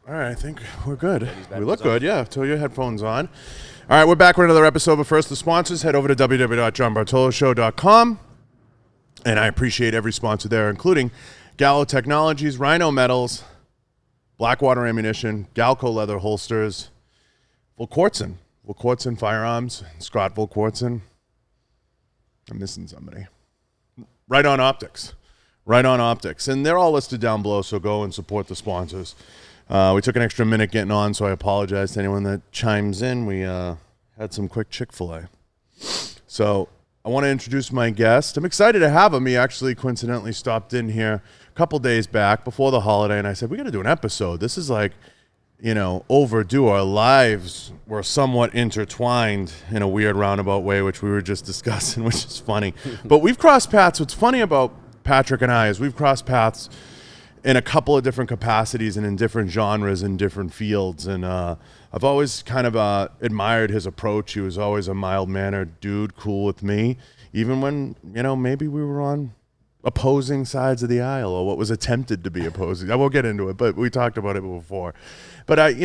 All right, I think we're good. We look good, yeah. Throw your headphones on. All right, we're back with another episode, but first, the sponsors. Head over to www.johnbartoloshow.com, and I appreciate every sponsor there, including Gallo Technologies, Rhino Metals, Blackwater Ammunition, Galco Leather Holsters, Volquartsen Firearms, Scott Volquartsen. I'm missing somebody. Right on Optics. And they're all listed down below, so go and support the sponsors. We took an extra minute getting on, so I apologize to anyone that chimes in. We had some quick Chick-fil-A. So I want to introduce my guest. I'm excited to have him. He actually coincidentally stopped in here a couple days back before the holiday, and I said, we got to do an episode. This is like, overdue. Our lives were somewhat intertwined in a weird roundabout way, which we were just discussing, which is funny. But we've crossed paths. What's funny about Patrick and I is we've crossed paths in a couple of different capacities and in different genres and different fields. And I've always kind of admired his approach. He was always a mild-mannered dude, cool with me, even when, maybe we were on opposing sides of the aisle, or what was attempted to be opposing. I won't get into it, but we talked about it before. But,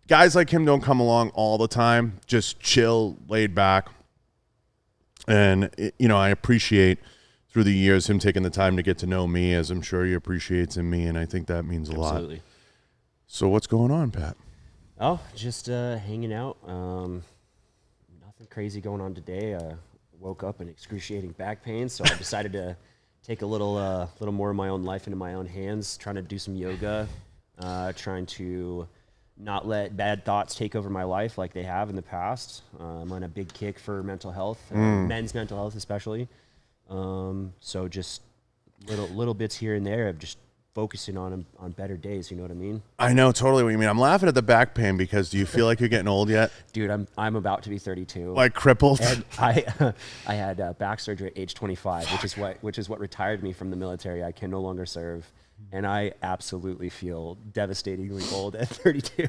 guys like him don't come along all the time, just chill, laid back. And, I appreciate through the years him taking the time to get to know me, as I'm sure he appreciates in me, and I think that means a lot. Absolutely. So what's going on, Pat? Oh, just hanging out. Nothing crazy going on today. Woke up in excruciating back pain, so I decided to take a little more of my own life into my own hands, trying to do some yoga, trying to not let bad thoughts take over my life like they have in the past. I'm on a big kick for mental health, men's mental health especially. So just little bits here and there of just focusing on better days. You know what I mean? I know totally what you mean. I'm laughing at the back pain because do you feel like you're getting old yet? Dude, I'm about to be 32. Like crippled? And I had back surgery at age 25, which is what retired me from the military. I can no longer serve. And I absolutely feel devastatingly old at 32.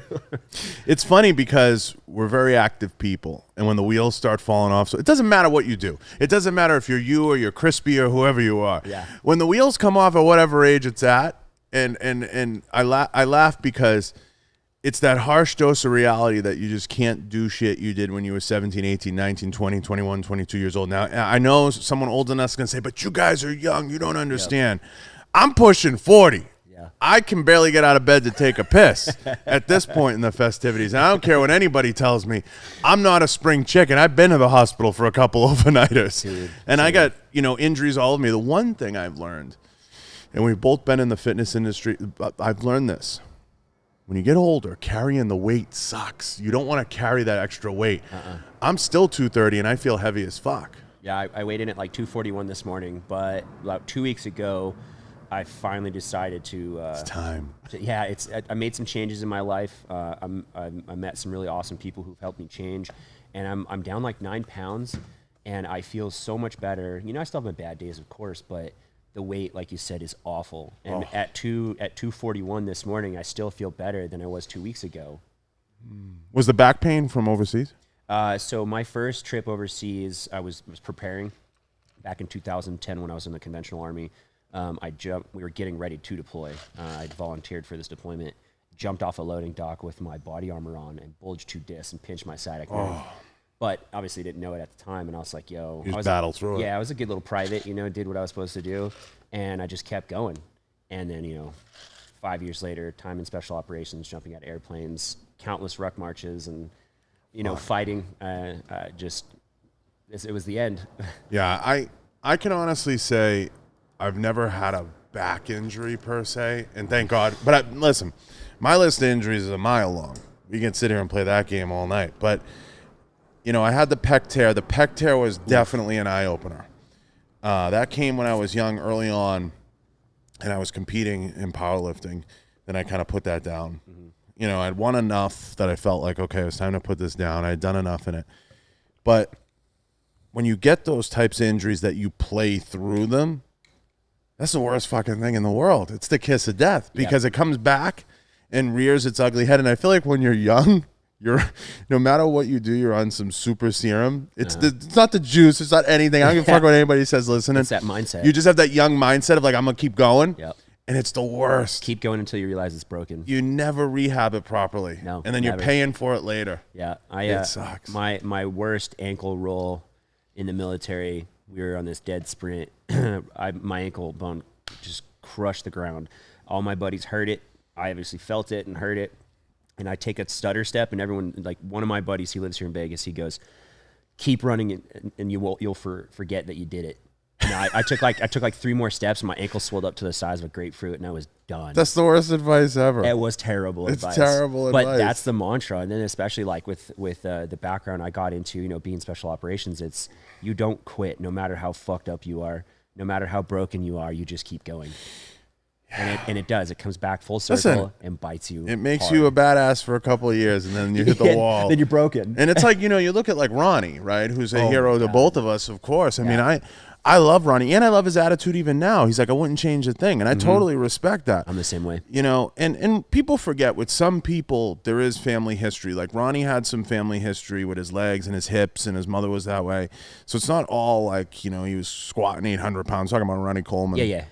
It's funny because we're very active people. And when the wheels start falling off, so it doesn't matter what you do. It doesn't matter if you're you or you're Crispy or whoever you are. Yeah. When the wheels come off at whatever age it's at, and I laugh because it's that harsh dose of reality that you just can't do shit you did when you were 17, 18, 19, 20, 21, 22 years old. Now, I know someone older than us is going to say, but you guys are young. You don't understand. Yep. I'm pushing 40. Yeah. I can barely get out of bed to take a piss at this point in the festivities. And I don't care what anybody tells me. I'm not a spring chicken. I've been to the hospital for a couple overnighters. Dude, and I got, injuries all over me. The one thing I've learned, and we've both been in the fitness industry, I've learned this. When you get older, carrying the weight sucks. You don't want to carry that extra weight. I'm still 230 and I feel heavy as fuck. Yeah, I weighed in at like 241 this morning, but about 2 weeks ago, I finally decided to. It's time. I made some changes in my life. I met some really awesome people who've helped me change, and I'm down like 9 pounds, and I feel so much better. I still have my bad days, of course, but the weight, like you said, is awful. And at 241 this morning, I still feel better than I was 2 weeks ago. Was the back pain from overseas? So my first trip overseas, I was preparing back in 2010 when I was in the conventional army. We were getting ready to deploy. I'd volunteered for this deployment, jumped off a loading dock with my body armor on and bulged 2 discs and pinched my sciatic nerve. But obviously didn't know it at the time. And I was like, yo. You just battled through it. Yeah, I was a good little private, did what I was supposed to do. And I just kept going. And then, 5 years later, time in special operations, jumping out of airplanes, countless ruck marches and, fighting. It was the end. Yeah, I can honestly say I've never had a back injury per se, and thank God. But listen, my list of injuries is a mile long. We can sit here and play that game all night. But, I had the pec tear. The pec tear was definitely an eye-opener. That came when I was young, early on, and I was competing in powerlifting. Then I kind of put that down. Mm-hmm. I'd won enough that I felt like, okay, it was time to put this down. I had done enough in it. But when you get those types of injuries that you play through them, that's the worst fucking thing in the world. It's the kiss of death because it comes back and rears its ugly head. And I feel like when you're young, no matter what you do, you're on some super serum. It's not the juice. It's not anything. I don't give a fuck what anybody says listening. It's that mindset. You just have that young mindset of like, I'm going to keep going. Yep. and it's the worst. Keep going until you realize it's broken. You never rehab it properly. No, and then never. you're paying for it later. Yeah, it sucks. My worst ankle roll in the military. We were on this dead sprint. My ankle bone just crushed the ground. All my buddies heard it. I obviously felt it and heard it. And I take a stutter step, and everyone, like one of my buddies, he lives here in Vegas. He goes, "Keep running, and you'll forget that you did it." And I took like 3 more steps, and my ankle swelled up to the size of a grapefruit, and I was done. That's the worst advice ever. It was terrible advice. It's terrible advice. But that's the mantra. And then especially like with the background I got into, you know, being special operations, it's you don't quit no matter how fucked up you are, no matter how broken you are, you just keep going. And it does. It comes back full circle and bites you. It makes hard. you a badass for a couple of years, and then you hit the wall. Then you're broken. And it's like, you know, you look at like Ronnie, right? Who's a hero to both of us, of course. I mean, I love Ronnie, and I love his attitude even now. He's like, I wouldn't change a thing, and I totally respect that. I'm the same way. You know, and people forget with some people there is family history. Like Ronnie had some family history with his legs and his hips, and his mother was that way. So it's not all like, you know, he was squatting 800 pounds. Talking about Ronnie Coleman. Yeah.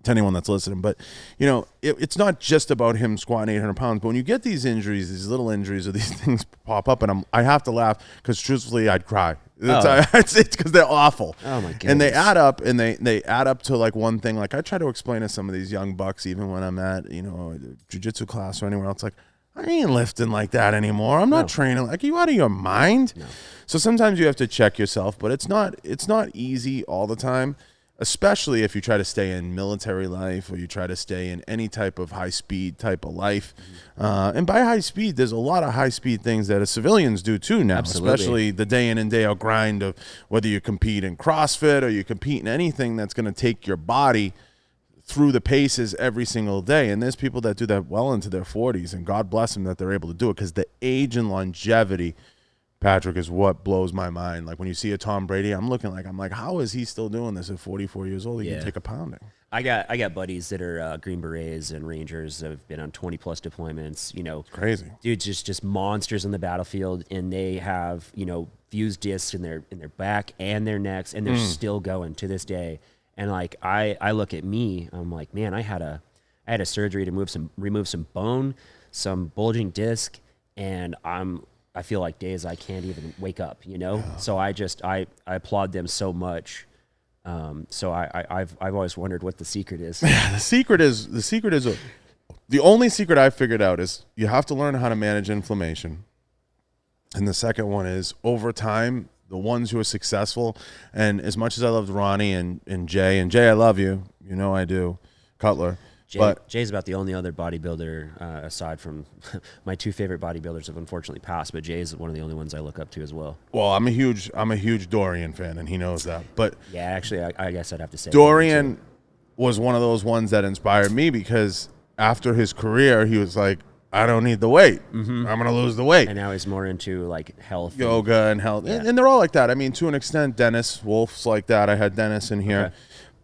To anyone that's listening, but you know, it's not just about him squatting 800 pounds. But when you get these injuries, these little injuries, or these things pop up, and I have to laugh because truthfully, I'd cry. It's because they're awful. Oh my goodness. And they add up, and they add up to like one thing. Like I try to explain to some of these young bucks, even when I'm at, you know, jiu-jitsu class or anywhere else, like I ain't lifting like that anymore. I'm not training. Like, are you out of your mind? No. So sometimes you have to check yourself, but it's not easy all the time. Especially if you try to stay in military life or you try to stay in any type of high-speed type of life. And by high-speed, there's a lot of high-speed things that civilians do too now. Absolutely. Especially the day in and day out grind of whether you compete in CrossFit or you compete in anything that's going to take your body through the paces every single day. And there's people that do that well into their 40s, and God bless them that they're able to do it because the age and longevity, Patrick, is what blows my mind. Like when you see a Tom Brady, I'm like, how is he still doing this at 44 years old? He can take a pounding. I got buddies that are Green Berets and Rangers that have been on 20 plus deployments. You know, crazy dude, just monsters on the battlefield, and they have, you know, fused discs in their back and their necks, and they're still going to this day. And like I look at me, I'm like, man, I had a surgery to remove some bone, some bulging disc, and I feel like days I can't even wake up, you know? Yeah. So I applaud them so much. So I've always wondered what the secret is. The secret is the only secret I've figured out is you have to learn how to manage inflammation. And the second one is over time, the ones who are successful, and as much as I loved Ronnie and Jay, I love you, you know I do, Cutler. Jay's about the only other bodybuilder aside from my 2 favorite bodybuilders have unfortunately passed, but Jay's one of the only ones I look up to as well. Well, I'm a huge Dorian fan, and he knows that. But yeah, actually, I guess I'd have to say Dorian was one of those ones that inspired me because after his career, he was like, I don't need the weight. I'm going to lose the weight. And now he's more into like health. Yoga and health. Yeah. And they're all like that. I mean, to an extent, Dennis Wolf's like that. I had Dennis in here. Okay.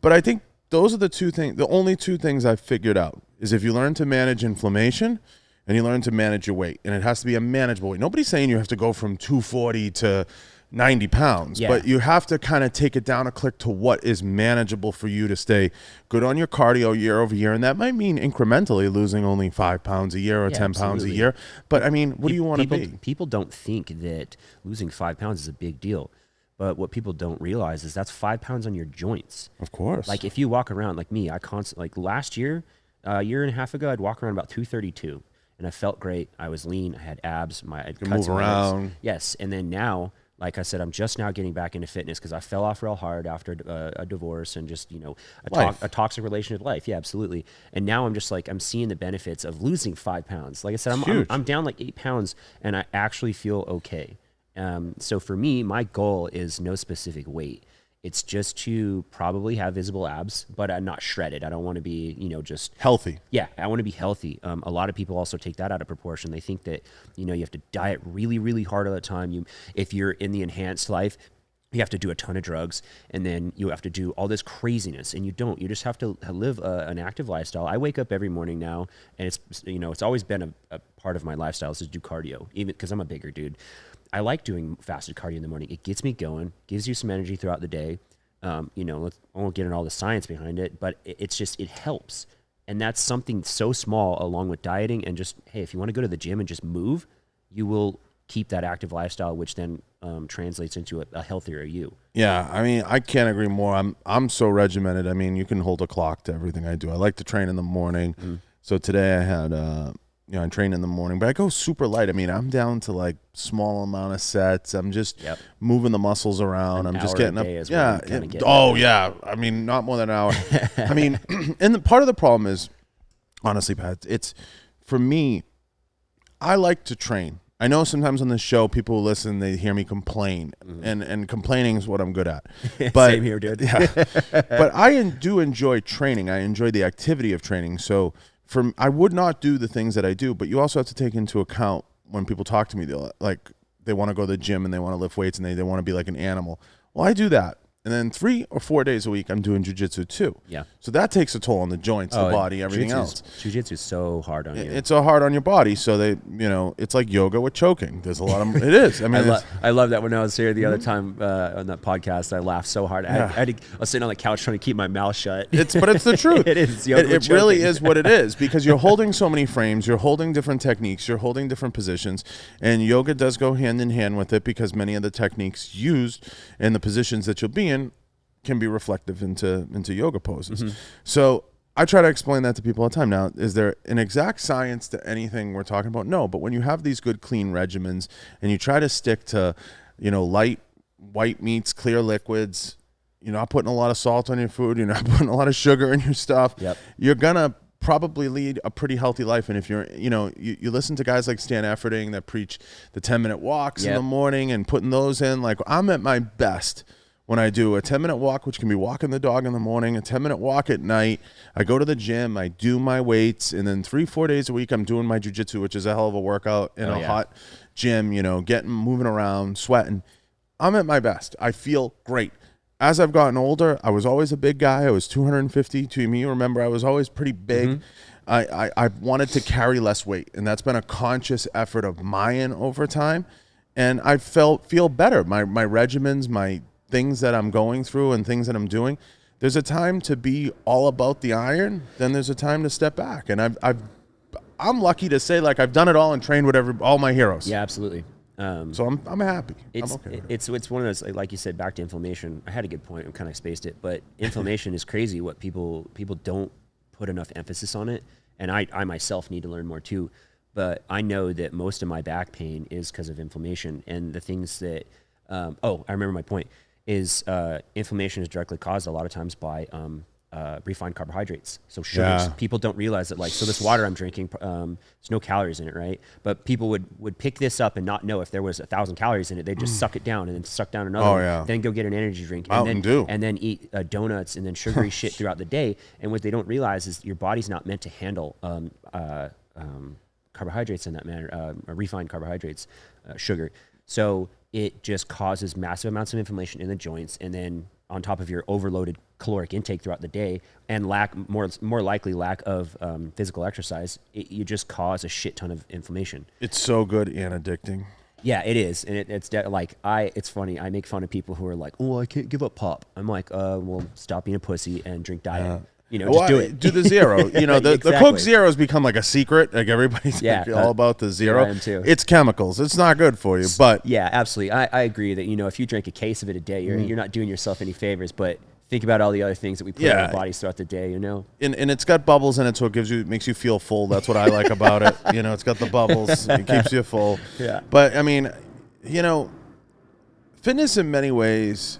But I think those are the only 2 things I've figured out is if you learn to manage inflammation and you learn to manage your weight. And it has to be a manageable weight. Nobody's saying you have to go from 240 to 90 pounds, but you have to kind of take it down a click to what is manageable for you to stay good on your cardio year over year. And that might mean incrementally losing only 5 pounds a year or 10 pounds a year. But I mean, what do you want to be? People don't think that losing 5 pounds is a big deal. But what people don't realize is that's 5 pounds on your joints. Of course. Like if you walk around like me, like last year, a year and a half ago, I'd walk around about 232 and I felt great. I was lean. I had abs. I could move around. Yes. And then now, like I said, I'm just now getting back into fitness because I fell off real hard after a divorce and just, you know, a toxic relationship life. Yeah, absolutely. And now I'm just like, I'm seeing the benefits of losing 5 pounds. Like I said, I'm down like 8 pounds and I actually feel okay. So for me, my goal is no specific weight. It's just to probably have visible abs, but I'm not shredded. I don't want to be, you know, just healthy. Yeah, I want to be healthy. A lot of people also take that out of proportion. They think that, you know, you have to diet really, really hard all the time. If you're in the enhanced life, you have to do a ton of drugs, and then you have to do all this craziness, and you don't. You just have to live an active lifestyle. I wake up every morning now, and it's always been a part of my lifestyle is to do cardio, even because I'm a bigger dude. I like doing fasted cardio in the morning. It gets me going, gives you some energy throughout the day. I won't get into all the science behind it, but it helps. And that's something so small along with dieting and just, hey, if you want to go to the gym and just move, you will keep that active lifestyle, which then translates into a healthier you. Yeah, I mean, I can't agree more. I'm so regimented. I mean, you can hold a clock to everything I do. I like to train in the morning. So today I had, I train in the morning, but I go super light. I mean, I'm down to like small amount of sets. I'm just moving the muscles around. I'm just getting up. Yeah. I mean, not more than an hour. I mean, and part of the problem is, honestly, Pat, it's for me, I like to train. I know sometimes on this show, people who listen, they hear me complain, and complaining is what I'm good at. But, Same here, dude. But I do enjoy training. I enjoy the activity of training. So I would not do the things that I do, but you also have to take into account when people talk to me, they want to go to the gym and they want to lift weights and they want to be like an animal. Well, I do that. And then 3 or 4 days a week, I'm doing jiu-jitsu too. Yeah. So that takes a toll on the joints, the body, everything else. Jiu-jitsu is so hard on you. It's so hard on your body. So it's like yoga with choking. There's a lot of, it is. I mean, I love that when I was here the other time on that podcast, I laughed so hard. I was sitting on the couch trying to keep my mouth shut. But it's the truth. It is. It really is what it is, because you're holding so many frames, you're holding different techniques, you're holding different positions, and yoga does go hand in hand with it, because many of the techniques used in the positions that you'll be in can be reflective into yoga poses. So I try to explain that to people all the time. Now, is there an exact science to anything we're talking about? No, but when you have these good clean regimens and you try to stick to, light white meats, clear liquids, you're not putting a lot of salt on your food, you're not putting a lot of sugar in your stuff, you're gonna probably lead a pretty healthy life. And if you're, you listen to guys like Stan Efferding that preach the 10-minute walks in the morning and putting those in, like, I'm at my best when I do a 10-minute walk, which can be walking the dog in the morning, a 10-minute walk at night. I go to the gym, I do my weights, and then 3-4 days a week I'm doing my jiu-jitsu, which is a hell of a workout in a hot gym, moving around, sweating. I'm at my best. I feel great. As I've gotten older, I was always a big guy. I was 250 to me. Remember, I was always pretty big. I wanted to carry less weight, and that's been a conscious effort of mine over time. And I feel better. My regimens, my things that I'm going through and things that I'm doing, there's a time to be all about the iron, then there's a time to step back. And I'm lucky to say, like, I've done it all and trained with all my heroes. Yeah, absolutely. So I'm happy. It's I'm okay. It's one of those, like you said, back to inflammation. I had a good point. I kind of spaced it, but inflammation is crazy. What people don't put enough emphasis on it, and I myself need to learn more too. But I know that most of my back pain is because of inflammation, and the things that I remember my point is inflammation is directly caused a lot of times by refined carbohydrates. So sugars. Yeah. People don't realize that, like, so this water I'm drinking, there's no calories in it, right? But people would pick this up and not know if there was 1,000 calories in it. They'd just suck it down and then suck down another, then go get an energy drink, and then eat donuts and then sugary shit throughout the day. And what they don't realize is your body's not meant to handle carbohydrates in that manner, refined carbohydrates, sugar. So it just causes massive amounts of inflammation in the joints, and then on top of your overloaded caloric intake throughout the day and more likely lack of physical exercise, you just cause a shit ton of inflammation. It's so good and addicting. Yeah, it is, and it's funny. I make fun of people who are like, "Oh, I can't give up pop." I'm like, "Well, stop being a pussy and drink diet." Just do it. Do the zero. The Coke Zero has become like a secret. Like, everybody's all about the zero. I am too. It's chemicals. It's not good for you. But yeah, absolutely. I agree that if you drink a case of it a day, you're not doing yourself any favors. But think about all the other things that we put in our bodies throughout the day. And it's got bubbles in it, so it makes you feel full. That's what I like about it. It's got the bubbles. It keeps you full. Yeah. But I mean, fitness in many ways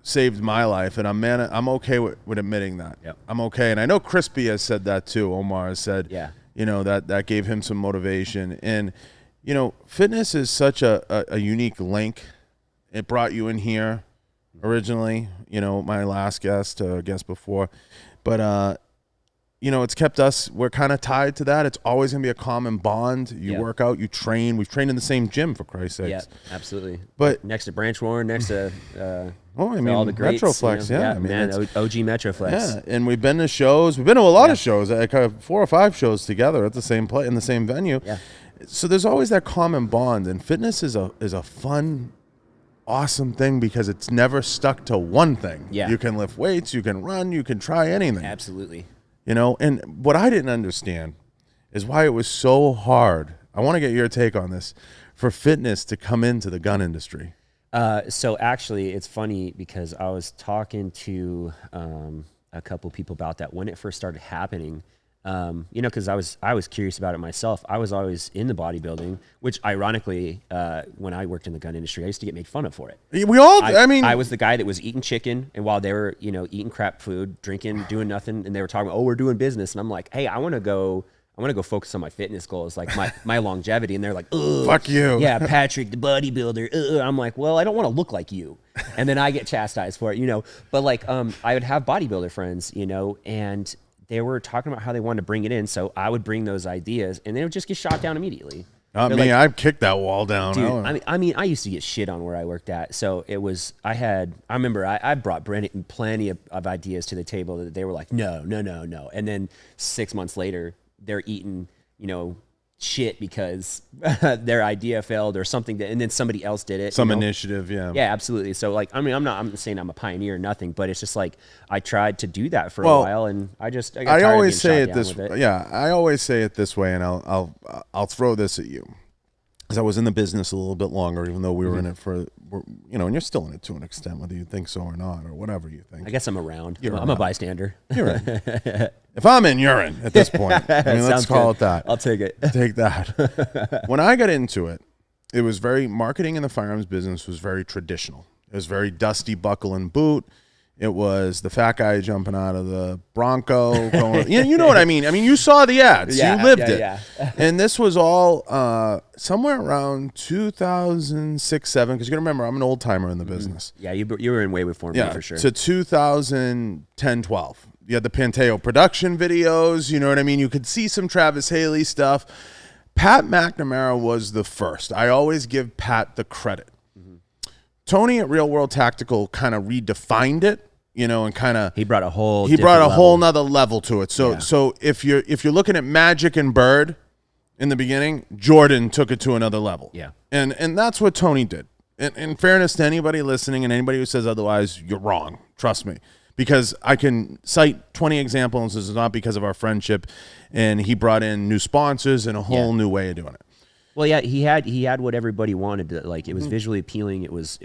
saved my life, and I'm okay with admitting that. Yep. I'm okay, and I know Crispy has said that too. Omar has said, that gave him some motivation, and fitness is such a unique link. It brought you in here originally, my last guest before, but it's kept us. We're kind of tied to that. It's always gonna be a common bond. You work out, you train. We've trained in the same gym, for Christ's sakes. Yeah, absolutely. But next to Branch Warren, next to all the greats, Metroflex, OG Metroflex. Yeah, and we've been to shows. We've been to a lot of shows, like 4 or 5 shows together at the same place in the same venue. Yeah. So there's always that common bond, and fitness is a fun, awesome thing because it's never stuck to one thing. Yeah. You can lift weights, you can run, you can try anything. Absolutely. You know, and what I didn't understand is why it was so hard. I want to get your take on this for fitness to come into the gun industry. So actually, it's funny because I was talking to a couple people about that when it first started happening. Because I was curious about it myself. I was always in the bodybuilding, which ironically, when I worked in the gun industry, I used to get made fun of for it. I was the guy that was eating chicken, and while they were, eating crap food, drinking, doing nothing, and they were talking, oh, we're doing business, and I'm like, hey, I want to go focus on my fitness goals, like my longevity. And they're like, ugh, fuck you. Yeah, Patrick, the bodybuilder. Ugh. I'm like, well, I don't want to look like you. And then I get chastised for it, But like, I would have bodybuilder friends, and they were talking about how they wanted to bring it in. So I would bring those ideas, and they would just get shot down immediately. Not me. Like, I've kicked that wall down. Dude, I mean, I used to get shit on where I worked at. So it was, I remember I brought plenty of ideas to the table that they were like, no. And then 6 months later, they're eating, shit because their idea failed or something, and then somebody else did it. Some initiative, yeah. Yeah, absolutely. So like, I'm not saying I'm a pioneer or nothing, but it's just like I tried to do that for a while, and I got tired I always of say it this way. Yeah, I always say it this way, and I'll throw this at you. Because I was in the business a little bit longer, even though we were in it for, and you're still in it to an extent, whether you think so or not, or whatever you think. I guess I'm around. I'm a bystander. You're in. If I'm in, you're in at this point. Let's call it that. I'll take it. Take that. When I got into it, it was marketing in the firearms business was very traditional. It was very dusty buckle and boot. It was the fat guy jumping out of the Bronco. You know what I mean? I mean, you saw the ads. You lived it. Yeah. And this was all somewhere around 2006, 7, because you got to remember, I'm an old timer in the business. Yeah, you were in way before me for sure. To 2010, 12. You had the Panteo production videos. You know what I mean? You could see some Travis Haley stuff. Pat McNamara was the first. I always give Pat the credit. Tony at Real World Tactical kind of redefined it, and kind of he brought a whole nother level to it. So if you're looking at Magic and Bird in the beginning, Jordan took it to another level. Yeah, and that's what Tony did. In fairness to anybody listening and anybody who says otherwise, you're wrong. Trust me, because I can cite 20 examples. This is not because of our friendship, and he brought in new sponsors and a whole new way of doing it. Well, yeah, he had what everybody wanted. Like it was visually appealing. It was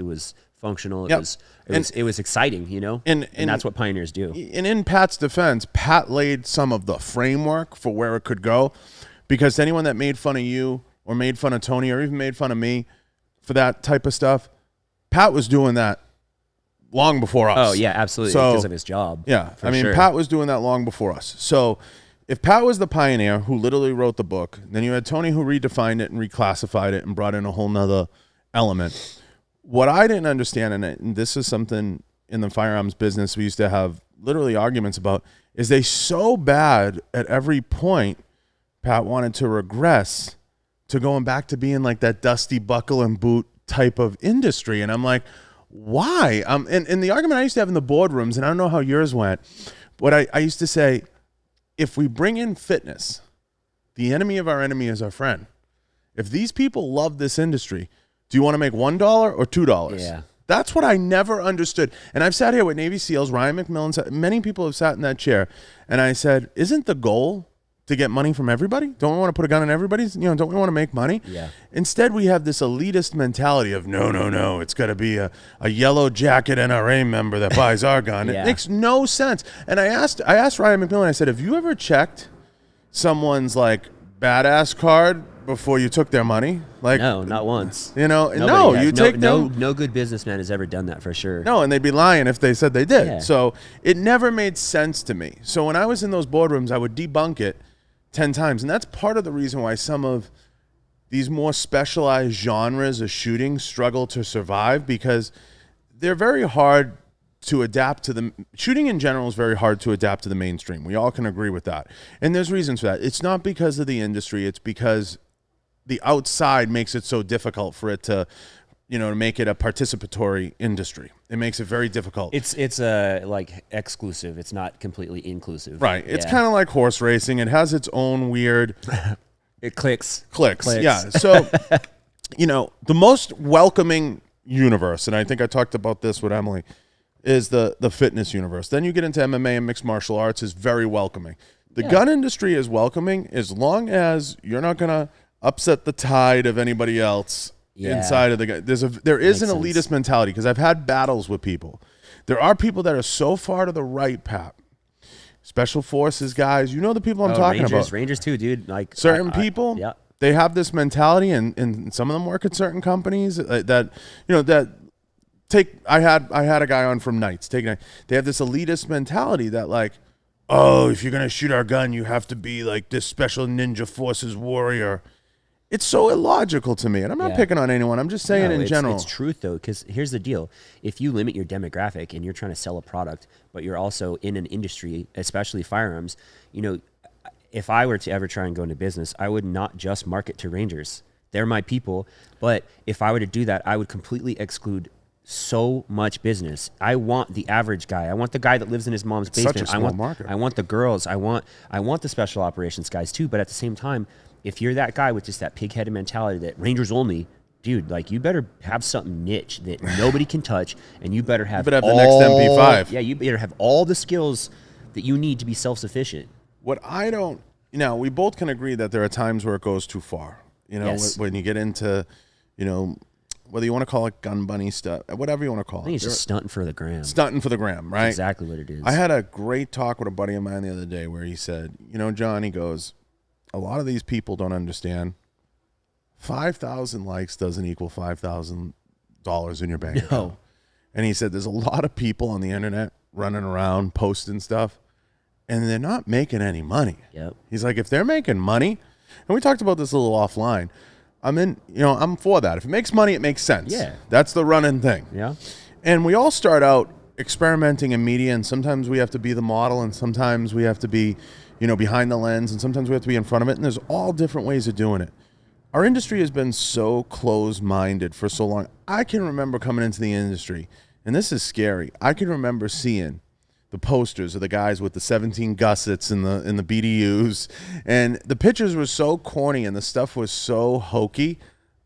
functional. It was exciting. And that's what pioneers do. And in Pat's defense, Pat laid some of the framework for where it could go, because anyone that made fun of you or made fun of Tony or even made fun of me for that type of stuff, Pat was doing that long before us. Oh yeah, absolutely, because of his job. Yeah, Pat was doing that long before us. So if Pat was the pioneer who literally wrote the book, then you had Tony who redefined it and reclassified it and brought in a whole nother element. What I didn't understand, and this is something in the firearms business we used to have literally arguments about, is they so bad at every point Pat wanted to regress to going back to being like that dusty buckle and boot type of industry. And I'm like, why? And the argument I used to have in the boardrooms, and I don't know how yours went, but I used to say, if we bring in fitness, the enemy of our enemy is our friend. If these people love this industry, do you want to make $1 or $2? Yeah. That's what I never understood. And I've sat here with Navy SEALs, Ryan McMillan, many people have sat in that chair, and I said, isn't the goal to get money from everybody? Don't we want to put a gun in everybody's? Don't we want to make money? Yeah. Instead, we have this elitist mentality of no. It's got to be a yellow jacket NRA member that buys our gun. Yeah. It makes no sense. And I asked Ryan McMillan, I said, have you ever checked someone's like badass card before you took their money? Like, no, not once. No good businessman has ever done that for sure. No, and they'd be lying if they said they did. Yeah. So it never made sense to me. So when I was in those boardrooms, I would debunk it 10 times. And that's part of the reason why some of these more specialized genres of shooting struggle to survive, because they're very hard to adapt to the shooting in general is very hard to adapt to the mainstream. We all can agree with that. And there's reasons for that. It's not because of the industry. It's because the outside makes it so difficult for it to, to make it a participatory industry. It makes it very difficult. It's like exclusive. It's not completely inclusive. Right. It's kind of like horse racing. It has its own weird. It clicks. Yeah. So, the most welcoming universe, and I think I talked about this with Emily, is the fitness universe. Then you get into MMA and mixed martial arts is very welcoming. The gun industry is welcoming as long as you're not going to upset the tide of anybody else inside of the gun. There is an elitist mentality because I've had battles with people. There are people that are so far to the right, Pat. Special forces guys, you know the people I'm talking about. Rangers too, dude. Like certain people, they have this mentality, and some of them work at certain companies that I had a guy on from Knights. They have this elitist mentality that like, oh, if you're gonna shoot our gun, you have to be like this special ninja forces warrior. It's so illogical to me, and I'm not picking on anyone. I'm just saying in general. It's truth, though, because here's the deal. If you limit your demographic and you're trying to sell a product, but you're also in an industry, especially firearms, if I were to ever try and go into business, I would not just market to Rangers. They're my people. But if I were to do that, I would completely exclude so much business. I want the average guy. I want the guy that lives in his mom's basement. Such a small market. I want the girls. I want the special operations guys, too. But at the same time, if you're that guy with just that pig-headed mentality that Rangers only, dude, like you better have something niche that nobody can touch, and you better have the next MP5. Yeah, you better have all the skills that you need to be self-sufficient. What I don't, we both can agree that there are times where it goes too far. When you get into, whether you want to call it gun bunny stuff, whatever you want to call it. I think it's just stunting for the gram. Stunting for the gram, right? That's exactly what it is. I had a great talk with a buddy of mine the other day where he said, John, he goes, a lot of these people don't understand 5,000 likes doesn't equal $5,000 in your bank account. And he said there's a lot of people on the internet running around posting stuff and they're not making any money. Yep. He's like, if they're making money, and we talked about this a little offline, I'm for that. If it makes money, it makes sense. Yeah. That's the running thing. Yeah. And we all start out experimenting in media, and sometimes we have to be the model, and sometimes we have to be behind the lens, and sometimes we have to be in front of it, and there's all different ways of doing it. Our industry has been so closed-minded for so long. I can remember coming into the industry, and this is scary. I can remember seeing the posters of the guys with the 17 gussets and the BDUs, and the pictures were so corny and the stuff was so hokey.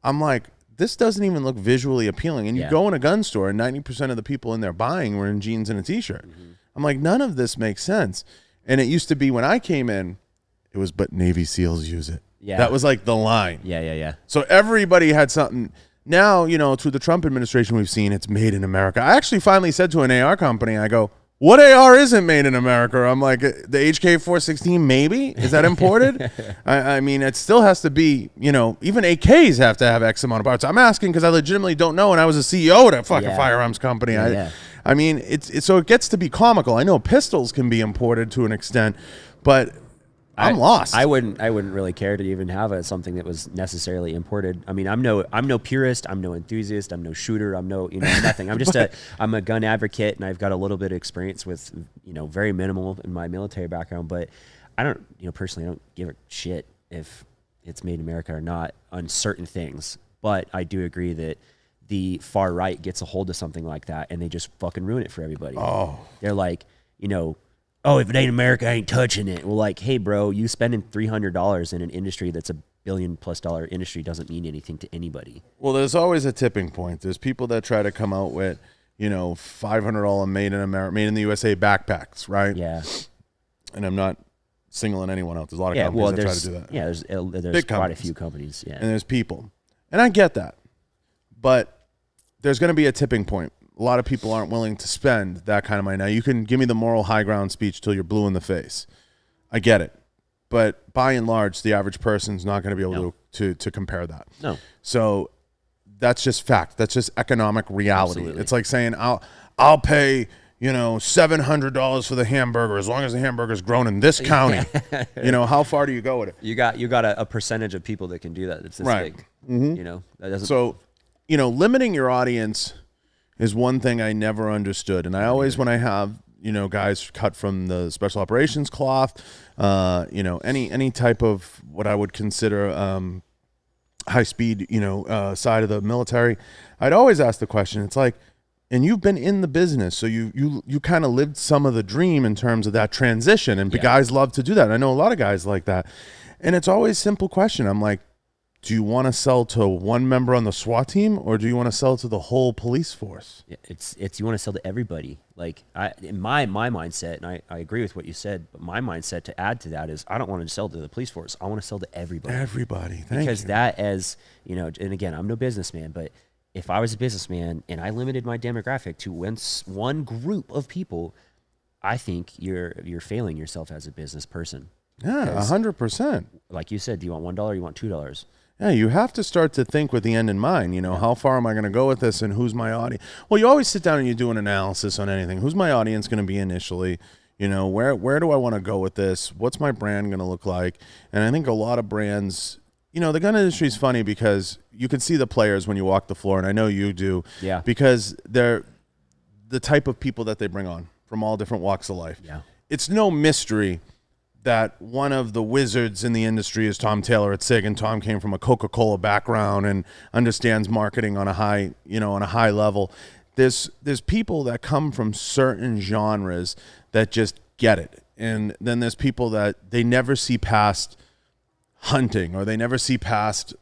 I'm like, this doesn't even look visually appealing. And you go in a gun store, and 90% of the people in there buying were in jeans and a T-shirt. Mm-hmm. I'm like, none of this makes sense. And it used to be when I came in, it was, but Navy SEALs use it. Yeah. That was like the line. Yeah. So everybody had something. Now, through the Trump administration, we've seen it's made in America. I actually finally said to an AR company, I go, what AR isn't made in America? I'm like, the HK416, maybe? Is that imported? I mean, it still has to be, even AKs have to have X amount of parts. I'm asking because I legitimately don't know, and I was a CEO at a fucking firearms company. I mean, it's so it gets to be comical. I know pistols can be imported to an extent, but I'm lost. I wouldn't really care to even have something that was necessarily imported. I mean, I'm no purist. I'm no enthusiast. I'm no shooter. I'm no nothing. I'm just I'm a gun advocate, and I've got a little bit of experience with very minimal in my military background. But I don't personally I don't give a shit if it's made in America or not on certain things. But I do agree that the far right gets a hold of something like that, and they just fucking ruin it for everybody. Oh, they're like, oh, if it ain't America, I ain't touching it. Well, like, hey, bro, you spending $300 in an industry that's $1 billion+ industry doesn't mean anything to anybody. Well, there's always a tipping point. There's people that try to come out with, $500 made in America, made in the USA backpacks, right? Yeah. And I'm not singling anyone out. There's a lot of companies that try to do that. Yeah, there's quite a few companies. Yeah. And there's people. And I get that. But there's going to be a tipping point. A lot of people aren't willing to spend that kind of money. Now, you can give me the moral high ground speech till you're blue in the face. I get it. But by and large, the average person's not going to be able to compare that. No. So that's just fact. That's just economic reality. Absolutely. It's like saying, I'll pay, $700 for the hamburger as long as the hamburger's grown in this county. How far do you go with it? You got a percentage of people that can do that. It's this big. Mm-hmm. That doesn't. So, limiting your audience is one thing I never understood. And I always, when I have, guys cut from the special operations cloth, any type of what I would consider high speed, side of the military, I'd always ask the question. It's like, and you've been in the business, so you kind of lived some of the dream in terms of that transition. And guys love to do that. And I know a lot of guys like that. And it's always a simple question. I'm like, do you want to sell to one member on the SWAT team, or do you want to sell to the whole police force? It's you want to sell to everybody. Like in my mindset, and I agree with what you said, but my mindset to add to that is I don't want to sell to the police force. I want to sell to everybody. Everybody, because that, as you know, and again, I'm no businessman, but if I was a businessman and I limited my demographic to one group of people, I think you're failing yourself as a business person. Yeah, 100%. Like you said, do you want $1? You want $2? Yeah, you have to start to think with the end in mind. You know, how far am I going to go with this, and who's my audience? Well, you always sit down and you do an analysis on anything. Who's my audience going to be initially? You know, where do I want to go with this? What's my brand going to look like? And I think a lot of brands, you know, the gun industry is funny because you can see the players when you walk the floor, and I know you do. Yeah. Because they're the type of people that they bring on from all different walks of life. Yeah. It's no mystery that one of the wizards in the industry is Tom Taylor at SIG, and Tom came from a Coca-Cola background and understands marketing on a high, you know, on a high level. There's people that come from certain genres that just get it. And then there's people that they never see past hunting, or they never see past,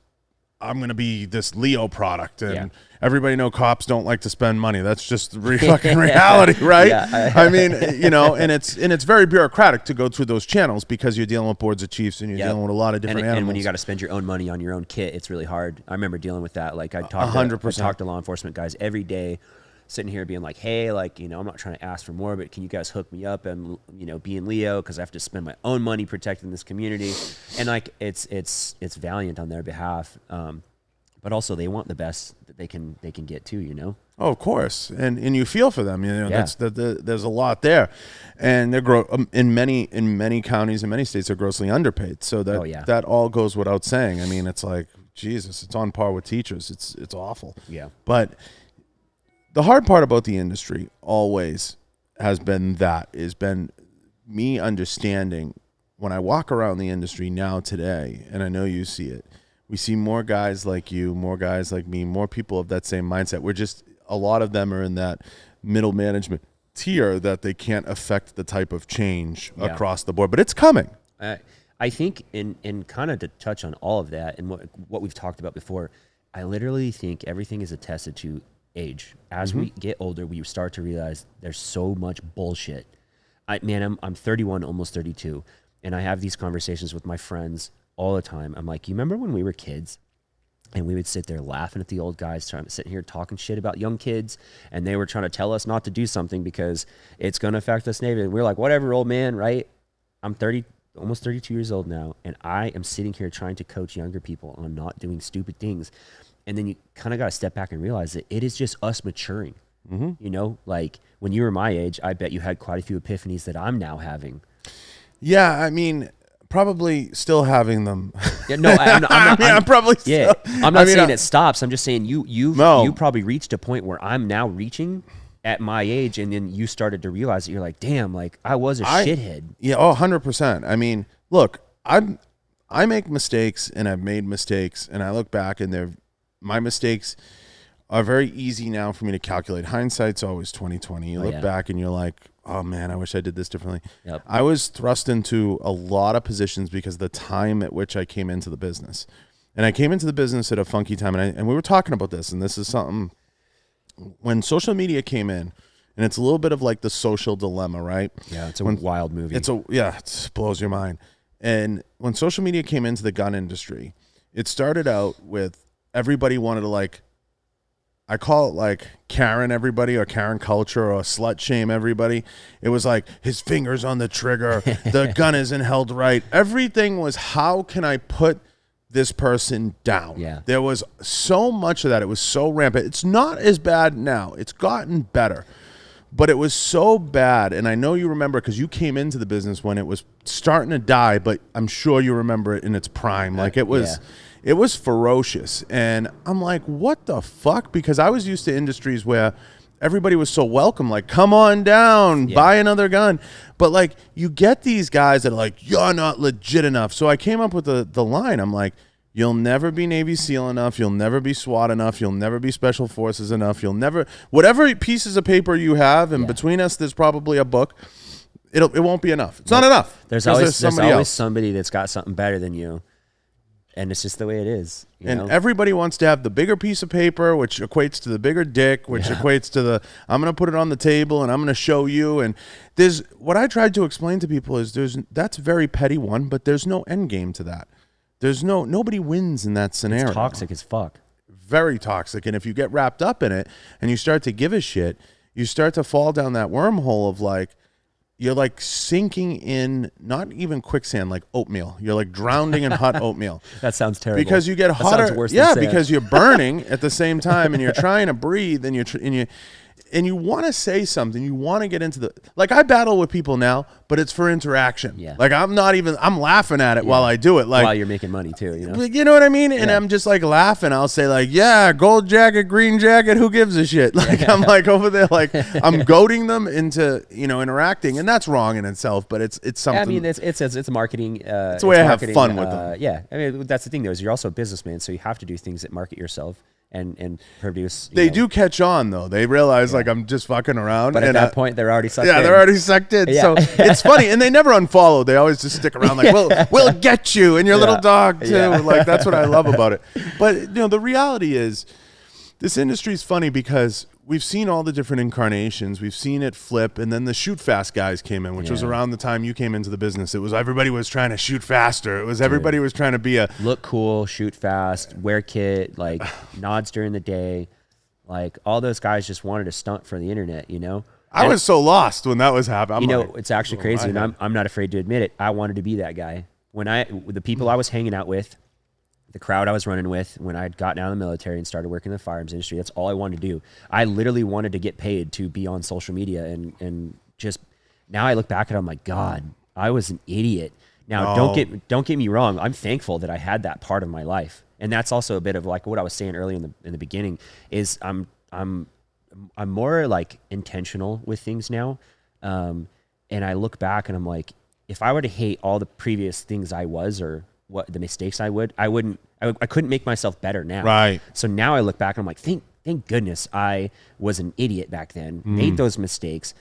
I'm going to be this Leo product. And everybody know cops don't like to spend money. That's just the fucking reality, right? Yeah. I mean, you know, and it's very bureaucratic to go through those channels because you're dealing with boards of chiefs and you're dealing with a lot of different animals. And when you got to spend your own money on your own kit, it's really hard. I remember dealing with that. Like I talk to law enforcement guys every day, sitting here being like, hey, like, you know, I'm not trying to ask for more, but can you guys hook me up and, you know, be in Leo, because I have to spend my own money protecting this community. And like it's valiant on their behalf. But also they want the best that they can get too, you know? Oh, of course. And you feel for them, you know, there's a lot there. And they're in many counties and many states are grossly underpaid. So that all goes without saying. I mean, it's like, Jesus, it's on par with teachers. It's awful. Yeah. But the hard part about the industry always has been me understanding when I walk around the industry now today, and I know you see it, we see more guys like you, more guys like me, more people of that same mindset. We're just, a lot of them are in that middle management tier that they can't affect the type of change across the board, but it's coming. I think in kind of to touch on all of that and what we've talked about before, I literally think everything is attested to age. As we get older, we start to realize there's so much bullshit. I'm 31, almost 32, and I have these conversations with my friends all the time. I'm like, you remember when we were kids and we would sit there laughing at the old guys sitting here talking shit about young kids, and they were trying to tell us not to do something because it's going to affect us negatively. And we're like, whatever, old man, right? I'm 30, almost 32 years old now, and I am sitting here trying to coach younger people on not doing stupid things. And then you kind of got to step back and realize that it is just us maturing. You know, like when you were my age, I bet you had quite a few epiphanies that I'm now having. Yeah, I mean, probably still having them. Yeah, no, I'm probably still. Yeah, I'm not saying it stops. I'm just saying you probably reached a point where I'm now reaching at my age, and then you started to realize that you're like, damn, like I was a shithead. Yeah, 100%. I mean, look, I make mistakes, and I've made mistakes, and I look back, and my mistakes are very easy now for me to calculate. Hindsight's always 20/20. You look back, and you're like, oh man, I wish I did this differently. Yep. I was thrust into a lot of positions because of the time at which I came into the business. And I came into the business at a funky time, and we were talking about this, and this is something, when social media came in, and it's a little bit of like the social dilemma, right? Yeah, it's a wild movie. It blows your mind. And when social media came into the gun industry, it started out with everybody wanted to, like, I call it like Karen everybody, or Karen culture, or slut shame everybody. It was like, his finger's on the trigger, the gun isn't held right. Everything was, how can I put this person down? Yeah. There was so much of that. It was so rampant. It's not as bad now. It's gotten better. But it was so bad, and I know you remember because you came into the business when it was starting to die, but I'm sure you remember it in its prime. Like, it was... It was ferocious, and I'm like, what the fuck? Because I was used to industries where everybody was so welcome, like, come on down, buy another gun. But, like, you get these guys that are like, you're not legit enough. So I came up with the line. I'm like, you'll never be Navy SEAL enough. You'll never be SWAT enough. You'll never be Special Forces enough. You'll never, whatever pieces of paper you have, and between us, there's probably a book. It won't be enough. It's not enough. There's always somebody that's got something better than you. And it's just the way it is. You know? Everybody wants to have the bigger piece of paper, which equates to the bigger dick, which equates to the, I'm going to put it on the table and I'm going to show you. And there's, what I tried to explain to people is that's a very petty one, but there's no end game to that. Nobody wins in that scenario. It's toxic as fuck. Very toxic. And if you get wrapped up in it and you start to give a shit, you start to fall down that wormhole of like, you're like sinking in, not even quicksand, like oatmeal. You're like drowning in hot oatmeal. That sounds terrible. Because you get hotter. Sounds worse than because you're burning at the same time, and you're trying to breathe, and you want to say something. You want to get into the, like, I battle with people now, but it's for interaction. Yeah. Like I'm laughing at it while I do it. Like while you're making money too, you know? You know what I mean? And I'm just like laughing. I'll say like, yeah, gold jacket, green jacket, who gives a shit? Like I'm like over there, like I'm goading them into, interacting, and that's wrong in itself, but it's something. I mean, it's marketing. It's a way I have fun with them. Yeah. I mean, that's the thing though, is you're also a businessman, so you have to do things that market yourself. And produce. They do catch on though. They realize like I'm just fucking around. But at that point, they're already sucked in. Yeah, they're already sucked in. Yeah. So it's funny, and they never unfollow. They always just stick around. Like, we'll get you and your little dog too. Yeah. Like that's what I love about it. But the reality is, this industry is funny because we've seen all the different incarnations. We've seen it flip, and then the shoot fast guys came in, which was around the time you came into the business. It was everybody was trying to shoot faster. It was everybody was trying to be a look cool, shoot fast, wear kit, like nods during the day. Like all those guys just wanted to stunt for the internet, I was so lost when that was happening. It's actually crazy, and I'm not afraid to admit it. I wanted to be that guy. The people I was hanging out with, the crowd I was running with, when I had gotten out of the military and started working in the firearms industry, that's all I wanted to do. I literally wanted to get paid to be on social media, and just now I look back at it, I'm like, God, I was an idiot. Now don't get me wrong. I'm thankful that I had that part of my life, and that's also a bit of like what I was saying earlier in the beginning. Is I'm more like intentional with things now, and I look back and I'm like, if I were to hate all the previous things I was or what the mistakes I couldn't make myself better now. Right. So now I look back and I'm like, thank goodness I was an idiot back then, made those mistakes,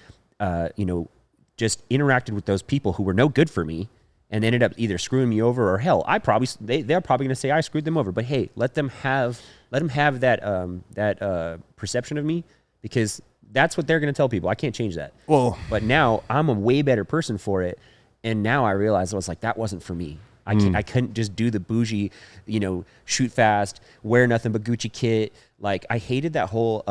just interacted with those people who were no good for me and ended up either screwing me over or hell, they're probably going to say I screwed them over, but hey, let them have that perception of me, because that's what they're going to tell people. I can't change that. Well, but now I'm a way better person for it. And now I realized I was like, that wasn't for me. I couldn't just do the bougie, shoot fast, wear nothing but Gucci kit. Like I hated that whole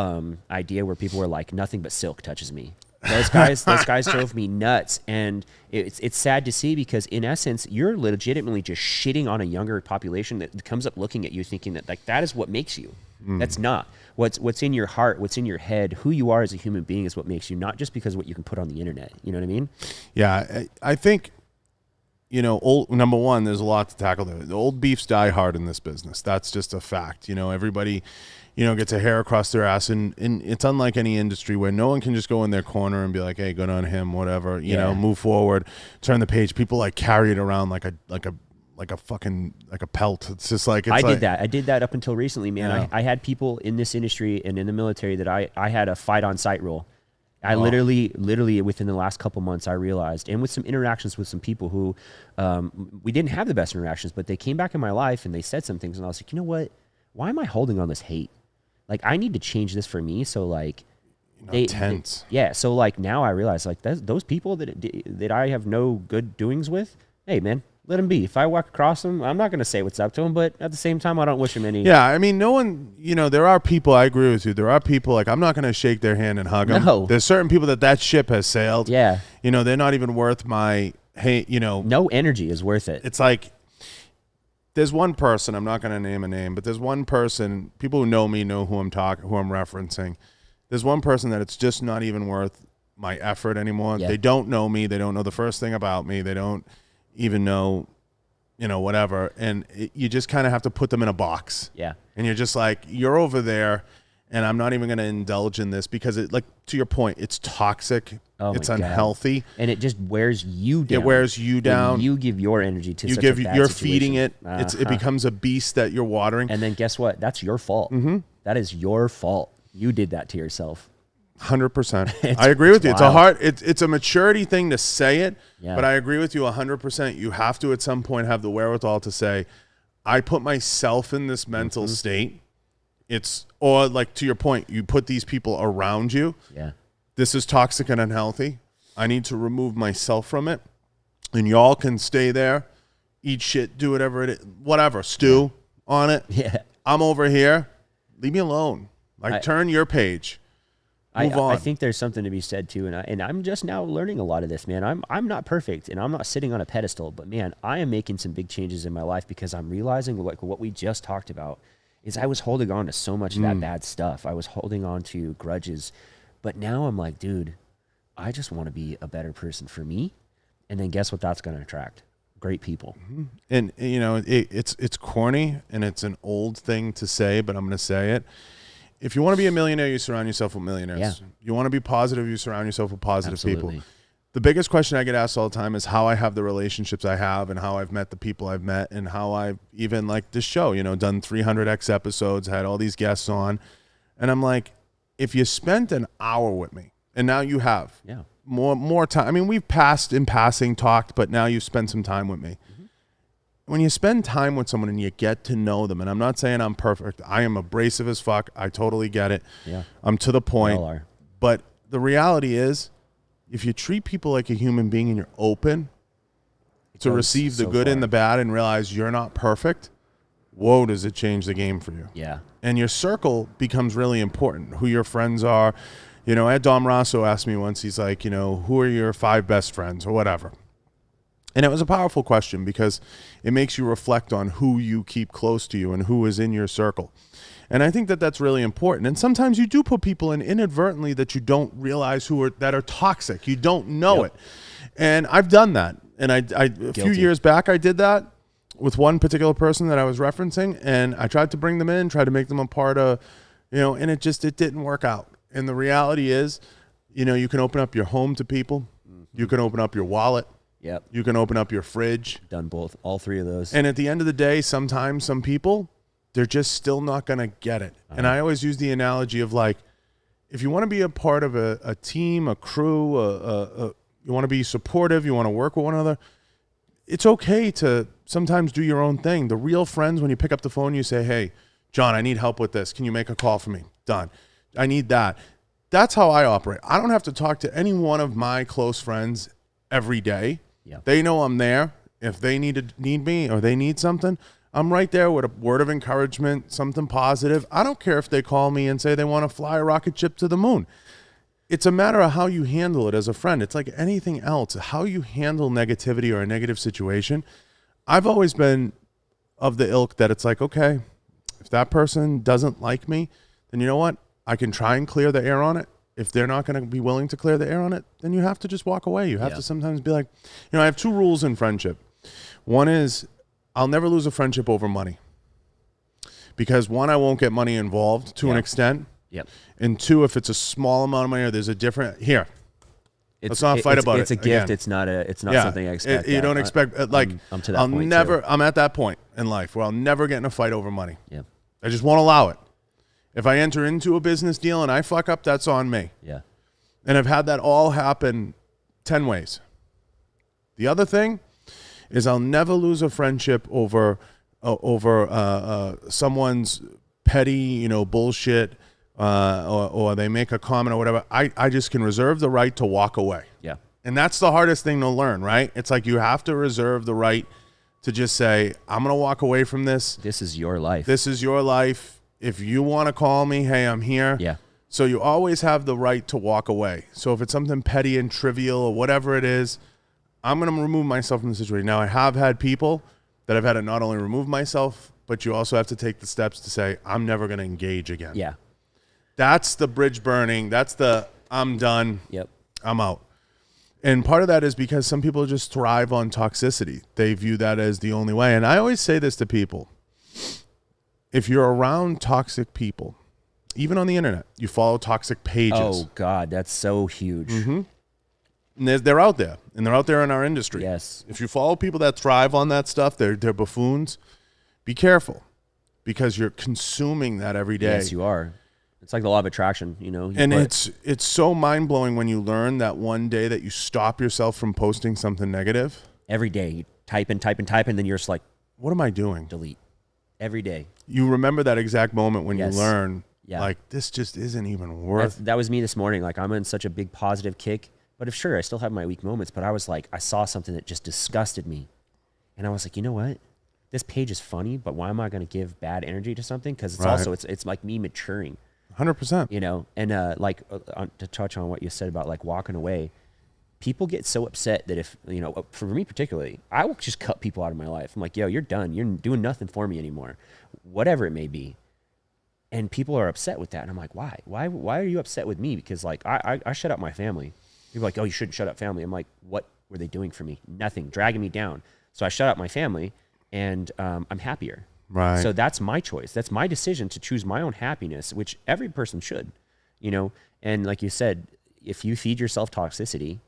idea where people were like, nothing but silk touches me. Those guys drove me nuts, and it's sad to see, because in essence, you're legitimately just shitting on a younger population that comes up looking at you thinking that like that is what makes you. That's not what's in your heart, what's in your head, who you are as a human being is what makes you, not just because of what you can put on the internet. You know what I mean? Yeah, I think. Number one, there's a lot to tackle there. The old beefs die hard in this business. That's just a fact. Everybody, gets a hair across their ass, and it's unlike any industry where no one can just go in their corner and be like, hey, good on him, whatever, move forward, turn the page. People like carry it around like a fucking, like a pelt. It's just like, I did that up until recently, man. Yeah. I had people in this industry and in the military that I had a fight on sight rule. I literally within the last couple months, I realized, and with some interactions with some people who we didn't have the best interactions, but they came back in my life and they said some things, and I was like, you know what? Why am I holding on this hate? Like, I need to change this for me. So like, tense. So like now I realize like those people that I have no good doings with, hey man, let them be. If I walk across them, I'm not going to say what's up to them, but at the same time, I don't wish them any. Yeah, I mean, no one, there are people, I agree with you. There are people, like, I'm not going to shake their hand and hug them. No. There's certain people that ship has sailed. Yeah. They're not even worth my hate, No energy is worth it. It's like, there's one person, I'm not going to name a name, but there's one person, people who know me know who I'm referencing. There's one person that it's just not even worth my effort anymore. Yeah. They don't know me. They don't know the first thing about me. They don't even know, whatever. And you just kind of have to put them in a box. Yeah. And you're just like, you're over there, and I'm not even going to indulge in this because it, like, to your point, it's toxic. Oh, it's unhealthy. And it just wears you down. It wears you down. And you give your energy to such a bad you're situation. feeding it. It becomes a beast that you're watering. And then guess what? That's your fault. Mm-hmm. That is your fault. You did that to yourself. 100%. I agree with you. It's a maturity thing to say it, but I agree with you 100%. You have to at some point have the wherewithal to say, I put myself in this mental state. Or like to your point, you put these people around you. Yeah. This is toxic and unhealthy. I need to remove myself from it. And y'all can stay there, eat shit, do whatever it is, whatever, stew on it. Yeah. I'm over here. Leave me alone. Like, turn your page. Move on. I think there's something to be said too, and I'm just now learning a lot of this, man. I'm not perfect, and I'm not sitting on a pedestal, but man, I am making some big changes in my life because I'm realizing like what we just talked about is I was holding on to so much of that bad stuff. I was holding on to grudges, but now I'm like, dude, I just want to be a better person for me, and then guess what? That's going to attract great people. And you know, it's corny and it's an old thing to say, but I'm going to say it. If you want to be a millionaire, you surround yourself with millionaires. Yeah. You want to be positive, you surround yourself with positive Absolutely. people. The biggest question I get asked all the time is how I have the relationships I have and how I've met the people I've met and how I've even, like this show, you know, done 300x episodes, had all these guests on. And I'm like, if you spent an hour with me, and now you have more time. I mean, we've in passing talked, but now you've spent some time with me. When you spend time with someone and you get to know them, and I'm not saying I'm perfect. I am abrasive as fuck. I totally get it. Yeah. I'm to the point. We all are. But the reality is, if you treat people like a human being and you're open to receive the good and the bad and realize you're not perfect, whoa, does it change the game for you. Yeah. And your circle becomes really important, who your friends are. You know, Ed Dom Rosso asked me once, he's like, you know, who are your 5 best friends or whatever? And it was a powerful question because it makes you reflect on who you keep close to you and who is in your circle. And I think that that's really important. And sometimes you do put people in inadvertently that you don't realize that are toxic. You don't know it. And I've done that. And a few years back, I did that with one particular person that I was referencing. And I tried to bring them in, tried to make them a part of, you know, and it didn't work out. And the reality is, you know, you can open up your home to people. You can open up your wallet. Yep. You can open up your fridge. Done all 3 of those. And at the end of the day, sometimes some people, they're just still not going to get it. And I always use the analogy of like, if you want to be a part of a team, a crew, you want to be supportive, you want to work with one another, it's okay to sometimes do your own thing. The real friends, when you pick up the phone, you say, hey, John, I need help with this. Can you make a call for me? Done. I need that. That's how I operate. I don't have to talk to any one of my close friends every day. Yeah. They know I'm there. If they need me or they need something, I'm right there with a word of encouragement, something positive. I don't care if they call me and say they want to fly a rocket ship to the moon. It's a matter of how you handle it as a friend. It's like anything else, how you handle negativity or a negative situation. I've always been of the ilk that it's like, okay, if that person doesn't like me, then you know what? I can try and clear the air on it. If they're not going to be willing to clear the air on it, then you have to just walk away. You have to sometimes be like, you know, I have 2 rules in friendship. One is I'll never lose a friendship over money. Because 1, I won't get money involved to an extent. Yep. And 2, if it's a small amount of money or there's a different, let's not fight about it. It's a gift. Again. It's not something I expect. You don't expect, like, I'm to that point I'm at that point in life where I'll never get in a fight over money. Yeah. I just won't allow it. If I enter into a business deal and I fuck up, that's on me. Yeah. And I've had that all happen 10 ways. The other thing is I'll never lose a friendship over someone's petty, you know, bullshit, or they make a comment or whatever. I just can reserve the right to walk away. Yeah. And that's the hardest thing to learn, right? It's like you have to reserve the right to just say, I'm going to walk away from this. This is your life. This is your life. If you want to call me, hey, I'm here. Yeah. So you always have the right to walk away. So if it's something petty and trivial or whatever it is, I'm going to remove myself from the situation. Now, I have had people that I've had to not only remove myself, but you also have to take the steps to say, I'm never going to engage again. Yeah. That's the bridge burning. That's the I'm done. Yep. I'm out. And part of that is because some people just thrive on toxicity. They view that as the only way. And I always say this to people. If you're around toxic people, even on the internet, you follow toxic pages. Oh, God, that's so huge. Mm-hmm. And they're out there, and they're out there in our industry. Yes. If you follow people that thrive on that stuff, they're buffoons, be careful because you're consuming that every day. Yes, you are. It's like the law of attraction, you know. And it's so mind-blowing when you learn that one day that you stop yourself from posting something negative. Every day, you type and type and type, and then you're just like, what am I doing? delete. every day. You remember that exact moment when Yes. you learn, Yeah. like, this just isn't even worth. That was me this morning. Like, I'm in such a big positive kick, but sure, I still have my weak moments, but I was like, I saw something that just disgusted me. And I was like, you know what? This page is funny, but why am I going to give bad energy to something? Because it's Right. also, it's like me maturing, 100%. you know? And to touch on what you said about like walking away, people get so upset that if, you know, for me particularly, I will just cut people out of my life. I'm like, yo, you're done. You're doing nothing for me anymore, whatever it may be. And people are upset with that. And I'm like, why? Why are you upset with me? Because like, I shut up my family. People are like, oh, you shouldn't shut up family. I'm like, what were they doing for me? Nothing, dragging me down. So I shut up my family and I'm happier. Right. So that's my choice. That's my decision to choose my own happiness, which every person should, you know? And like you said, if you feed yourself toxicity,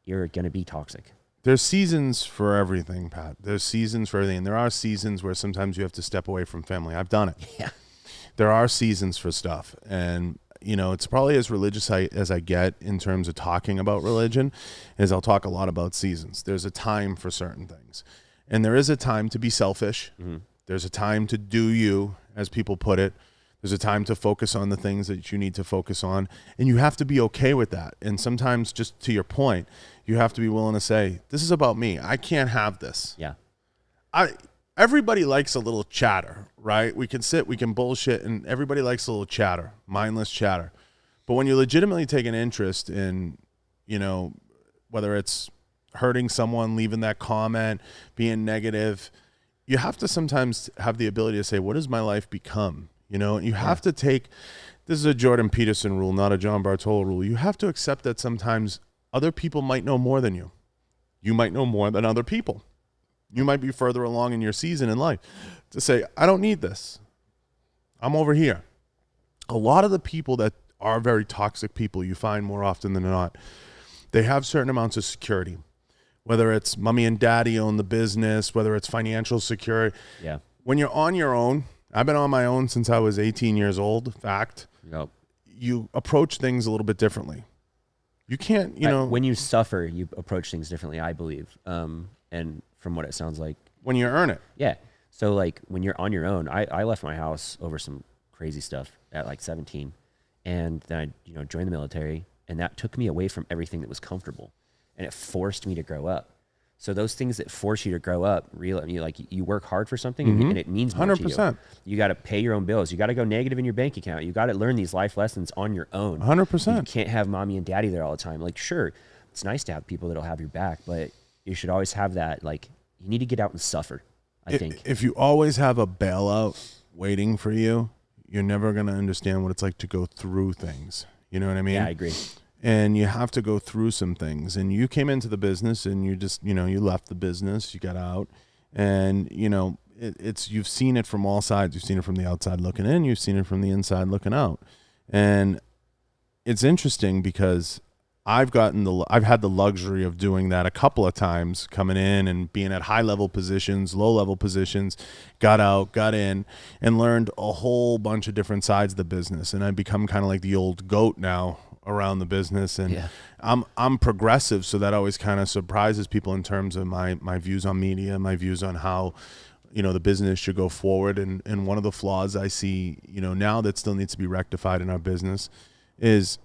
you're going to be toxic. There's seasons for everything, Pat. There's seasons for everything. And there are seasons where sometimes you have to step away from family. I've done it. Yeah. There are seasons for stuff. And, you know, it's probably as religious as I get in terms of talking about religion, is I'll talk a lot about seasons. There's a time for certain things. And there is a time to be selfish. Mm-hmm. There's a time to do you, as people put it. There's a time to focus on the things that you need to focus on. And you have to be okay with that. And sometimes, just to your point, you have to be willing to say, this is about me. I can't have this. Yeah. Everybody likes a little chatter, right? We can sit, we can bullshit, and everybody likes a little chatter, mindless chatter. But when you legitimately take an interest in, you know, whether it's hurting someone, leaving that comment, being negative, you have to sometimes have the ability to say, what does my life become? You know, you have to take, this is a Jordan Peterson rule, not a John Bartolo rule. You have to accept that sometimes other people might know more than you. You might know more than other people. You might be further along in your season in life to say, I don't need this. I'm over here. A lot of the people that are very toxic people, you find more often than not, they have certain amounts of security, whether it's mommy and daddy own the business, whether it's financial security. Yeah. When you're on your own, I've been on my own since I was 18 years old, fact. Yep. You approach things a little bit differently. You can't, you know. When you suffer, you approach things differently, I believe. And from what it sounds like. When you earn it. Yeah. So like when you're on your own, I left my house over some crazy stuff at like 17. And then I, you know, joined the military, and that took me away from everything that was comfortable. And it forced me to grow up. So those things that force you to grow up, you work hard for something, and it means more 100%. to you. You got to pay your own bills. You got to go negative in your bank account. You got to learn these life lessons on your own. 100%. You can't have mommy and daddy there all the time. Like, sure, it's nice to have people that'll have your back, but you should always have that. Like, you need to get out and suffer, I think. If you always have a bailout waiting for you, you're never going to understand what it's like to go through things. You know what I mean? Yeah, I agree. And you have to go through some things. And you came into the business and you just, you know, you left the business, you got out, and, you know, you've seen it from all sides. You've seen it from the outside looking in, you've seen it from the inside looking out. And it's interesting because I've had the luxury of doing that a couple of times, coming in and being at high level positions, low level positions, got out, got in, and learned a whole bunch of different sides of the business. And I've become kind of like the old goat now around the business. And Yeah. I'm progressive, so that always kind of surprises people in terms of my views on media, my views on how, you know, the business should go forward. And one of the flaws I see, you know, now that still needs to be rectified in our business is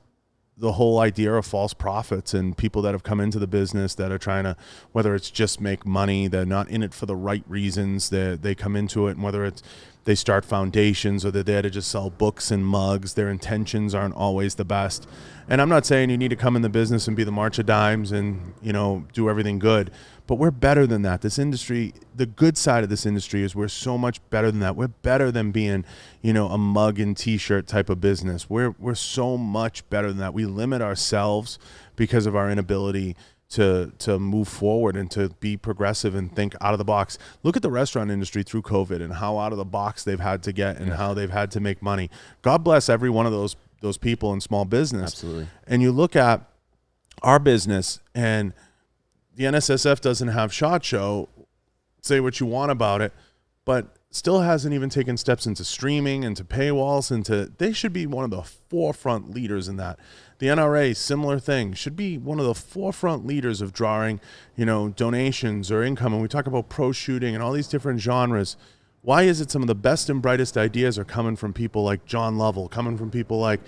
the whole idea of false prophets and people that have come into the business that are trying to, whether it's just make money, they're not in it for the right reasons, they come into it, and whether it's they start foundations or they're there to just sell books and mugs, their intentions aren't always the best. And I'm not saying you need to come in the business and be the March of Dimes and, you know, do everything good, but we're better than that. This industry, the good side of this industry is we're so much better than that. We're better than being, you know, a mug and t-shirt type of business. We're so much better than that. We limit ourselves because of our inability to move forward and to be progressive and think out of the box. Look at the restaurant industry through COVID and how out of the box they've had to get and how they've had to make money. God bless every one of those people in small business. Absolutely. And you look at our business, and the NSSF doesn't have SHOT Show. Say what you want about it, but still hasn't even taken steps into streaming, into paywalls, they should be one of the forefront leaders in that. The NRA, similar thing, should be one of the forefront leaders of drawing, you know, donations or income. And we talk about pro shooting and all these different genres. Why is it some of the best and brightest ideas are coming from people like John Lovell, coming from people like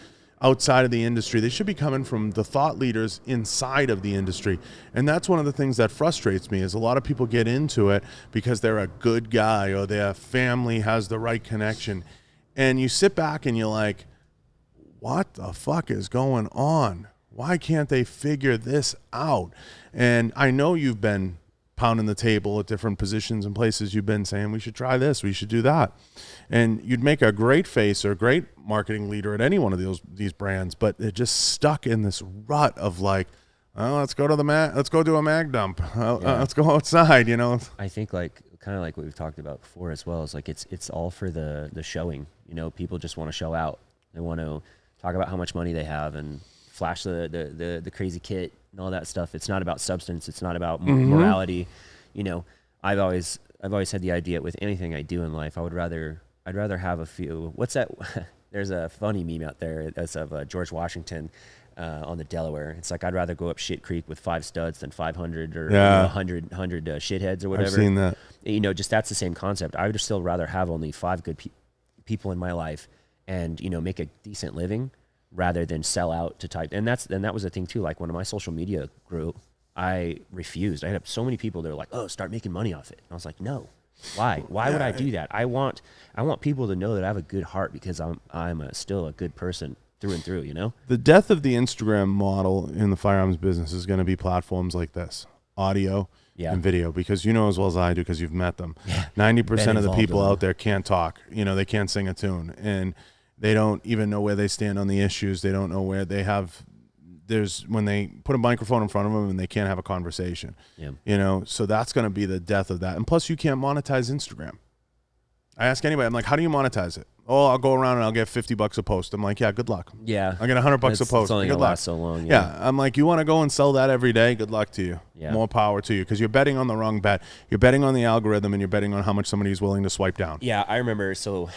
outside of the industry? They should be coming from the thought leaders inside of the industry. And that's one of the things that frustrates me is a lot of people get into it because they're a good guy or their family has the right connection. And you sit back and you're like, what the fuck is going on? Why can't they figure this out? And I know you've been pounding the table at different positions and places. You've been saying we should try this, we should do that, and you'd make a great face or a great marketing leader at any one of these brands. But they're just stuck in this rut of like, oh, let's go to let's go do a mag dump. Let's go outside. You know, I think like kind of like what we've talked about before as well is like it's all for the showing. You know, people just want to show out. They want to talk about how much money they have and flash the crazy kit and all that stuff. It's not about substance. It's not about morality. You know, I've always had the idea with anything I do in life, I'd rather have a few. What's that? There's a funny meme out there that's of George Washington on the Delaware. It's like, I'd rather go up shit creek with 5 studs than 500 or 100 shitheads or whatever. I've seen that. You know, just that's the same concept. I would still rather have only 5 good people in my life and, you know, make a decent living rather than sell out to type. And that was the thing too. Like when my social media grew, I refused. I had so many people that were like, oh, start making money off it. And I was like, no, why would I do that? I want people to know that I have a good heart because I'm still a good person through and through, you know? The death of the Instagram model in the firearms business is going to be platforms like this, audio and video, because you know as well as I do, because you've met them. 90% of the people out there can't talk. You know, they can't sing a tune, and they don't even know where they stand on the issues. They don't know where they have. When they put a microphone in front of them and they can't have a conversation. You know, so that's going to be the death of that. And plus, you can't monetize Instagram. I ask anybody, I'm like, how do you monetize it? Oh, I'll go around and I'll get $50 a post. I'm like, yeah, good luck. Yeah, I get $100 a post. It's only good gonna luck. last so long. Yeah, I'm like, you want to go and sell that every day? Good luck to you. More power to you, because you're betting on the wrong bet. You're betting on the algorithm, and you're betting on how much somebody's willing to swipe down. Yeah, I remember. So,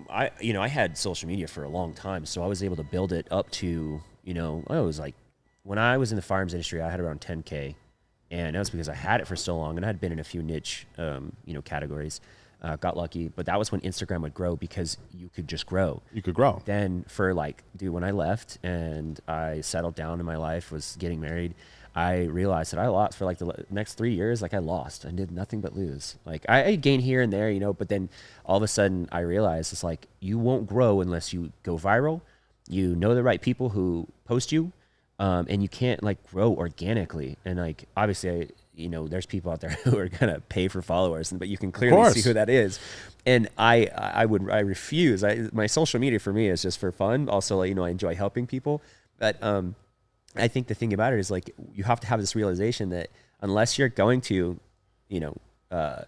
I had social media for a long time, so I was able to build it up to, you know, I was like, when I was in the firearms industry, I had around 10K, and that was because I had it for so long, and I had been in a few niche, categories. Got lucky, but that was when Instagram would grow because you could just grow. You could grow. Then when I left and I settled down in my life, was getting married, I realized that I lost for like the next 3 years. Like I lost. I did nothing but lose. Like I gained here and there, you know, but then all of a sudden I realized it's like you won't grow unless you go viral. You know the right people who post you, and you can't like grow organically. And like obviously you know, there's people out there who are gonna pay for followers, but you can clearly see who that is. And I refuse. My social media for me is just for fun. Also, you know, I enjoy helping people. But I think the thing about it is like you have to have this realization that unless you're going to, you know,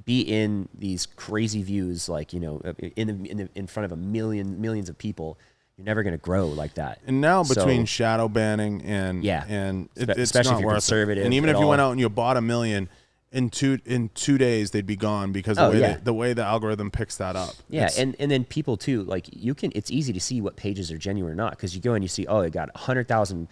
be in these crazy views, like, you know, in front of millions of people, you're never going to grow like that. And now between shadow banning and it's especially not if you're worth conservative. It. And even if you went out and you bought 1 million, in 2 days they'd be gone because the way the algorithm picks that up. Yeah, and then people too, like it's easy to see what pages are genuine or not, because you go and you see, oh, it got 100,000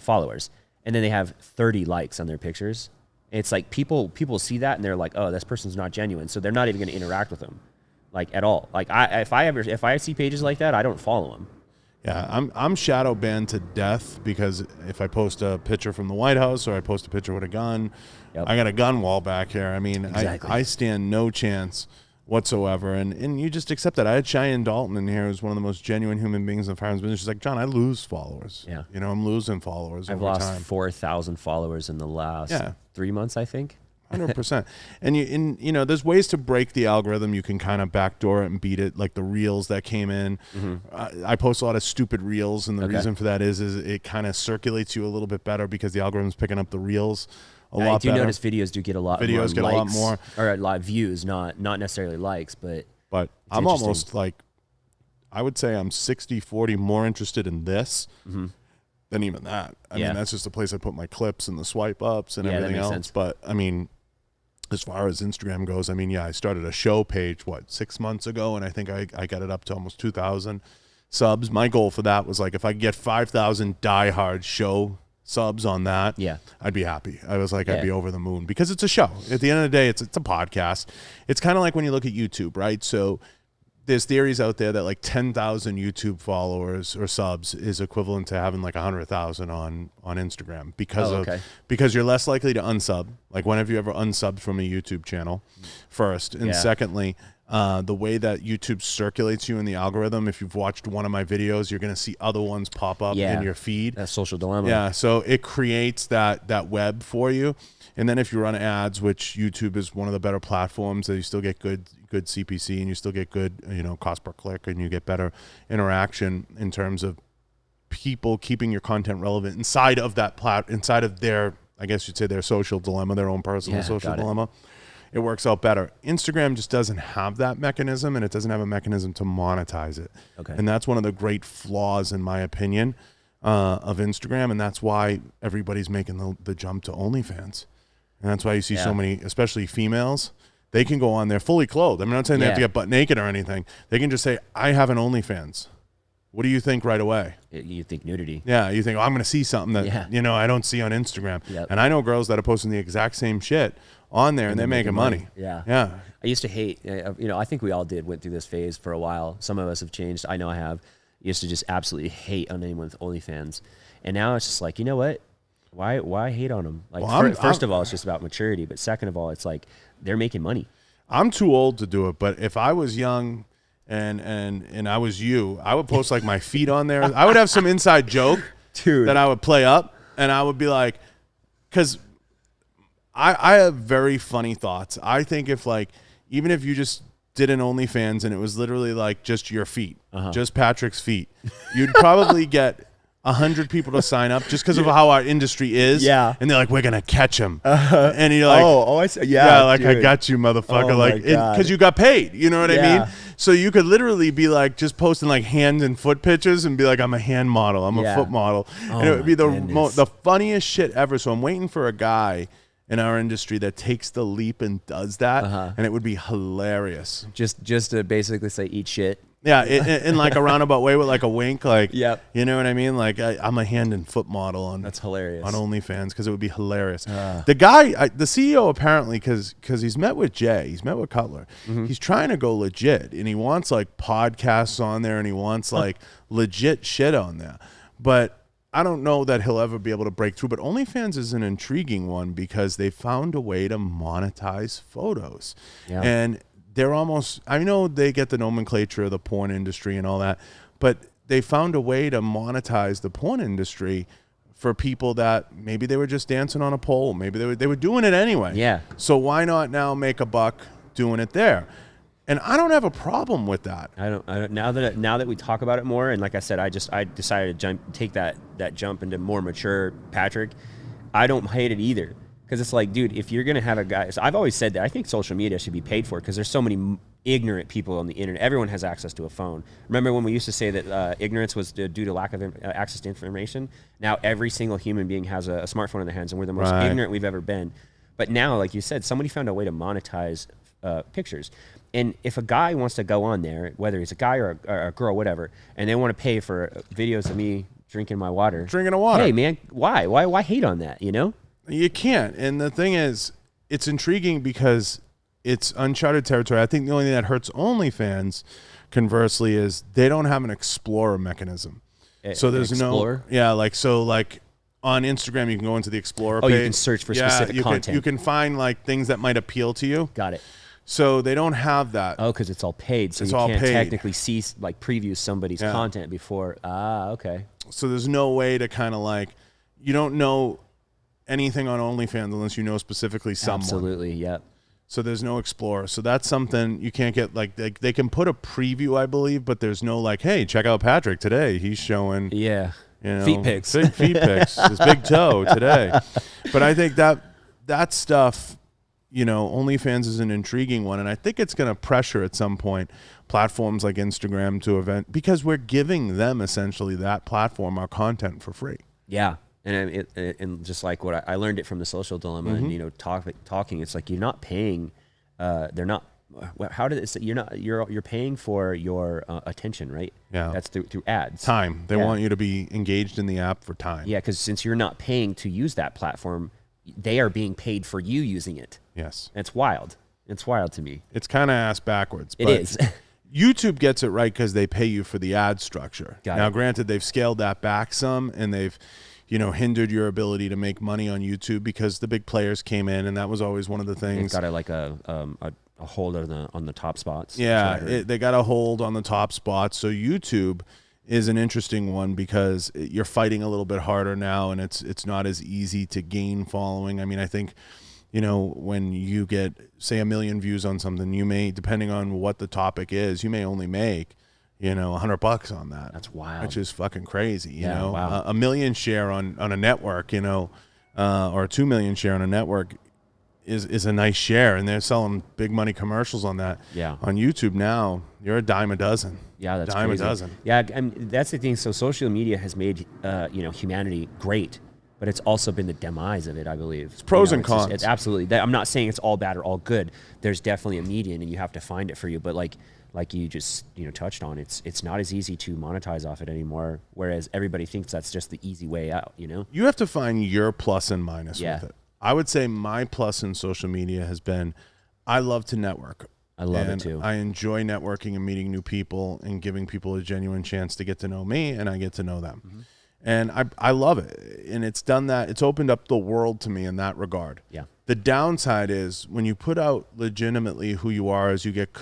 followers, and then they have 30 likes on their pictures. And it's like people see that and they're like, oh, this person's not genuine, so they're not even going to interact with them. Like at all. Like if I see pages like that, I don't follow them. Yeah, I'm shadow banned to death, because if I post a picture from the White House or I post a picture with a gun, I got a gun wall back here. I mean, exactly. I stand no chance whatsoever, and you just accept that. I had Cheyenne Dalton in here, who's one of the most genuine human beings in the firearms business. She's like, John, I lose followers. Yeah, you know, I'm losing followers. I've lost 4,000 followers in the last 3 months, I think. 100%. And you know, there's ways to break the algorithm. You can kind of backdoor it and beat it, like the reels that came in. I post a lot of stupid reels, and the reason for that is it kind of circulates you a little bit better, because the algorithm's picking up the reels a lot better. I do notice videos do get a lot more likes, a lot more, or a lot of views, not necessarily likes, but I'm almost like, I would say I'm 60-40 more interested in this than even that. I mean, that's just the place I put my clips and the swipe ups and everything else. Sense. But I mean, as far as Instagram goes, I mean, I started a show page, 6 months ago, and I think I got it up to almost 2,000 subs. My goal for that was like, if I get 5,000 diehard show subs on that, Yeah. I'd be happy. I was like, Yeah. I'd be over the moon because it's a show. At the end of the day, it's a podcast. It's kind of like when you look at YouTube, right? So there's theories out there that like 10,000 YouTube followers or subs is equivalent to having like 100,000 on Instagram because you're less likely to unsub. Like, when have you ever unsubbed from a YouTube channel? First, and secondly, the way that YouTube circulates you in the algorithm, if you've watched one of my videos, you're going to see other ones pop up in your feed. That social dilemma. Yeah, so it creates that web for you. And then if you run ads, which YouTube is one of the better platforms, that you still get good CPC and you still get good, cost per click, and you get better interaction in terms of people keeping your content relevant inside of that inside of their, I guess you'd say, their social dilemma, their own personal social dilemma. It works out better. Instagram just doesn't have that mechanism, and it doesn't have a mechanism to monetize it. Okay. And that's one of the great flaws, in my opinion, of Instagram, and that's why everybody's making the jump to OnlyFans. And that's why you see so many, especially females, they can go on there fully clothed. I'm not saying they have to get butt naked or anything. They can just say, I have an OnlyFans. What do you think right away? You think nudity. Yeah, you think, I'm going to see something that, I don't see on Instagram. Yep. And I know girls that are posting the exact same shit on there, and they're making money. Yeah. Yeah. I used to hate, I think we all went through this phase for a while. Some of us have changed. I know I have. Used to just absolutely hate on anyone with OnlyFans. And now it's just like, you know what? Why hate on them? Like, first of all, it's just about maturity. But second of all, it's like they're making money. I'm too old to do it, but if I was young and I was you, I would post like my feet on there. I would have some inside joke that I would play up, and I would be like, because I have very funny thoughts. I think even if you just did an OnlyFans and it was literally like just your feet, just Patrick's feet, you'd probably get 100 people to sign up just because of how our industry is. Yeah. And they're like, we're going to catch him. And you're like, I see. Yeah, like, dude. I got you, motherfucker. Like, because you got paid. You know what I mean? So you could literally be like just posting like hand and foot pictures and be like, I'm a hand model. I'm a foot model. And it would be the funniest shit ever. So I'm waiting for a guy in our industry that takes the leap and does that. And it would be hilarious. Just to basically say, eat shit. Yeah, in like a roundabout way with like a wink, like, you know what I mean? Like, I'm a hand and foot model that's hilarious on OnlyFans, because it would be hilarious. The guy, the CEO, apparently, because he's met with Jay, he's met with Cutler, he's trying to go legit, and he wants like podcasts on there, and he wants like legit shit on there. But I don't know that he'll ever be able to break through. But OnlyFans is an intriguing one because they found a way to monetize photos. Yeah. And they're almost, I know they get the nomenclature of the porn industry and all that, but they found a way to monetize the porn industry for people that maybe they were just dancing on a pole. Maybe they were doing it anyway. Yeah. So why not now make a buck doing it there? And I don't have a problem with that. I don't. Now that we talk about it more, and like I said, I decided to take that jump into more mature Patrick. I don't hate it either. Because it's like, dude, if you're going to have a guy... So I've always said that I think social media should be paid for because there's so many ignorant people on the internet. Everyone has access to a phone. Remember when we used to say that ignorance was due to lack of access to information? Now every single human being has a smartphone in their hands, and we're the most ignorant we've ever been. But now, like you said, somebody found a way to monetize pictures. And if a guy wants to go on there, whether he's a guy or a girl, whatever, and they want to pay for videos of me drinking my water. Drinking a water. Hey, man, why? Why hate on that, you know? You can't. And the thing is, it's intriguing because it's uncharted territory. I think the only thing that hurts OnlyFans, conversely, is they don't have an explorer mechanism. So there's Explorer? like on Instagram, you can go into the explorer page. You can search for specific content. You can find like things that might appeal to you. Got it. So they don't have that. Oh, because it's all paid. So you can't technically see, like, preview somebody's content before. Okay. So there's no way to kind of like, you don't know anything on OnlyFans unless you know specifically someone. Absolutely, yep. So there's no explorer. So that's something you can't get. Like they can put a preview, I believe, but there's no like, hey, check out Patrick today. He's showing feet pics, feet pics, his big toe today. But I think that stuff, OnlyFans is an intriguing one, and I think it's going to pressure at some point platforms like Instagram to event because we're giving them essentially that platform, our content for free. Yeah. And just like what I learned it from the social dilemma, and talking, it's like you're not paying, they're not how did it say you're paying for your attention, right? Yeah. That's through ads. Time. They Yeah. want you to be engaged in the app for time. Yeah, because since you're not paying to use that platform, they are being paid for you using it. Yes. It's wild. It's wild to me. It's kind of ass backwards. It but is. YouTube gets it right because they pay you for the ad structure. Got now, it. granted, they've scaled that back some, and they've, hindered your ability to make money on YouTube because the big players came in, and that was always one of the things. They've got a hold on the top spots. Yeah, they got a hold on the top spots. So YouTube is an interesting one because you're fighting a little bit harder now, and it's not as easy to gain following. I mean, I think, when you get, say, 1 million views on something, you may, depending on what the topic is, you may only make, $100 on that. That's wild. Which is fucking crazy. Yeah, wow. 1 million share on a network, or 2 million share on a network is a nice share, and they're selling big money commercials on that. Yeah. On YouTube now, you're a dime a dozen. Yeah, that's dime crazy. a dozen. Yeah, that's the thing. So social media has made humanity great, but it's also been the demise of it, I believe. It's pros and cons. It's absolutely. I'm not saying it's all bad or all good. There's definitely a median, and you have to find it for you. But like you just touched on, it's not as easy to monetize off it anymore. Whereas everybody thinks that's just the easy way out. You have to find your plus and minus Yeah. with it. I would say my plus in social media has been, I love to network. I love and it too. I enjoy networking and meeting new people and giving people a genuine chance to get to know me, and I get to know them. Mm-hmm. And I love it. And it's done that. It's opened up the world to me in that regard. Yeah. The downside is when you put out legitimately who you are, as you get,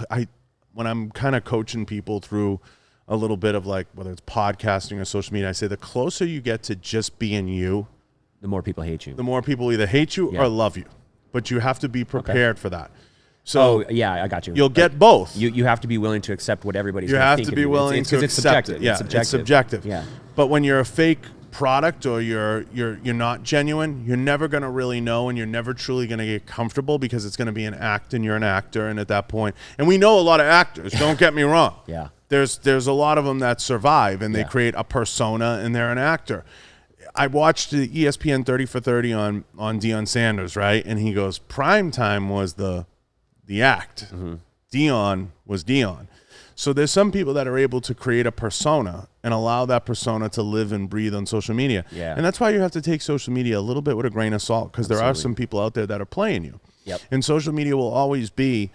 when I'm kind of coaching people through a little bit of like, whether it's podcasting or social media, I say the closer you get to just being you, The more people hate you. the more people either hate you Yeah. or love you. But you have to be prepared for that. So yeah, I got you. you'll get both. You have to be willing to accept what everybody's You gonna have think to of be you. willing to it's accept subjective. it. Yeah, it's subjective. Yeah. But when you're a fake product or you're not genuine, you're never going to really know, and you're never truly going to get comfortable because it's going to be an act, and you're an actor. And at that point, and we know a lot of actors. Don't get me wrong. Yeah. There's a lot of them that survive, and they Yeah. create a persona, and they're an actor. I watched the ESPN 30 for 30 on Deion Sanders, right? And he goes, prime time was the act. Mm-hmm. Deion was Deion. So there's some people that are able to create a persona and allow that persona to live and breathe on social media. Yeah. And that's why you have to take social media a little bit with a grain of salt, because there are Absolutely. some people out there that are playing you. Yep. And social media will always be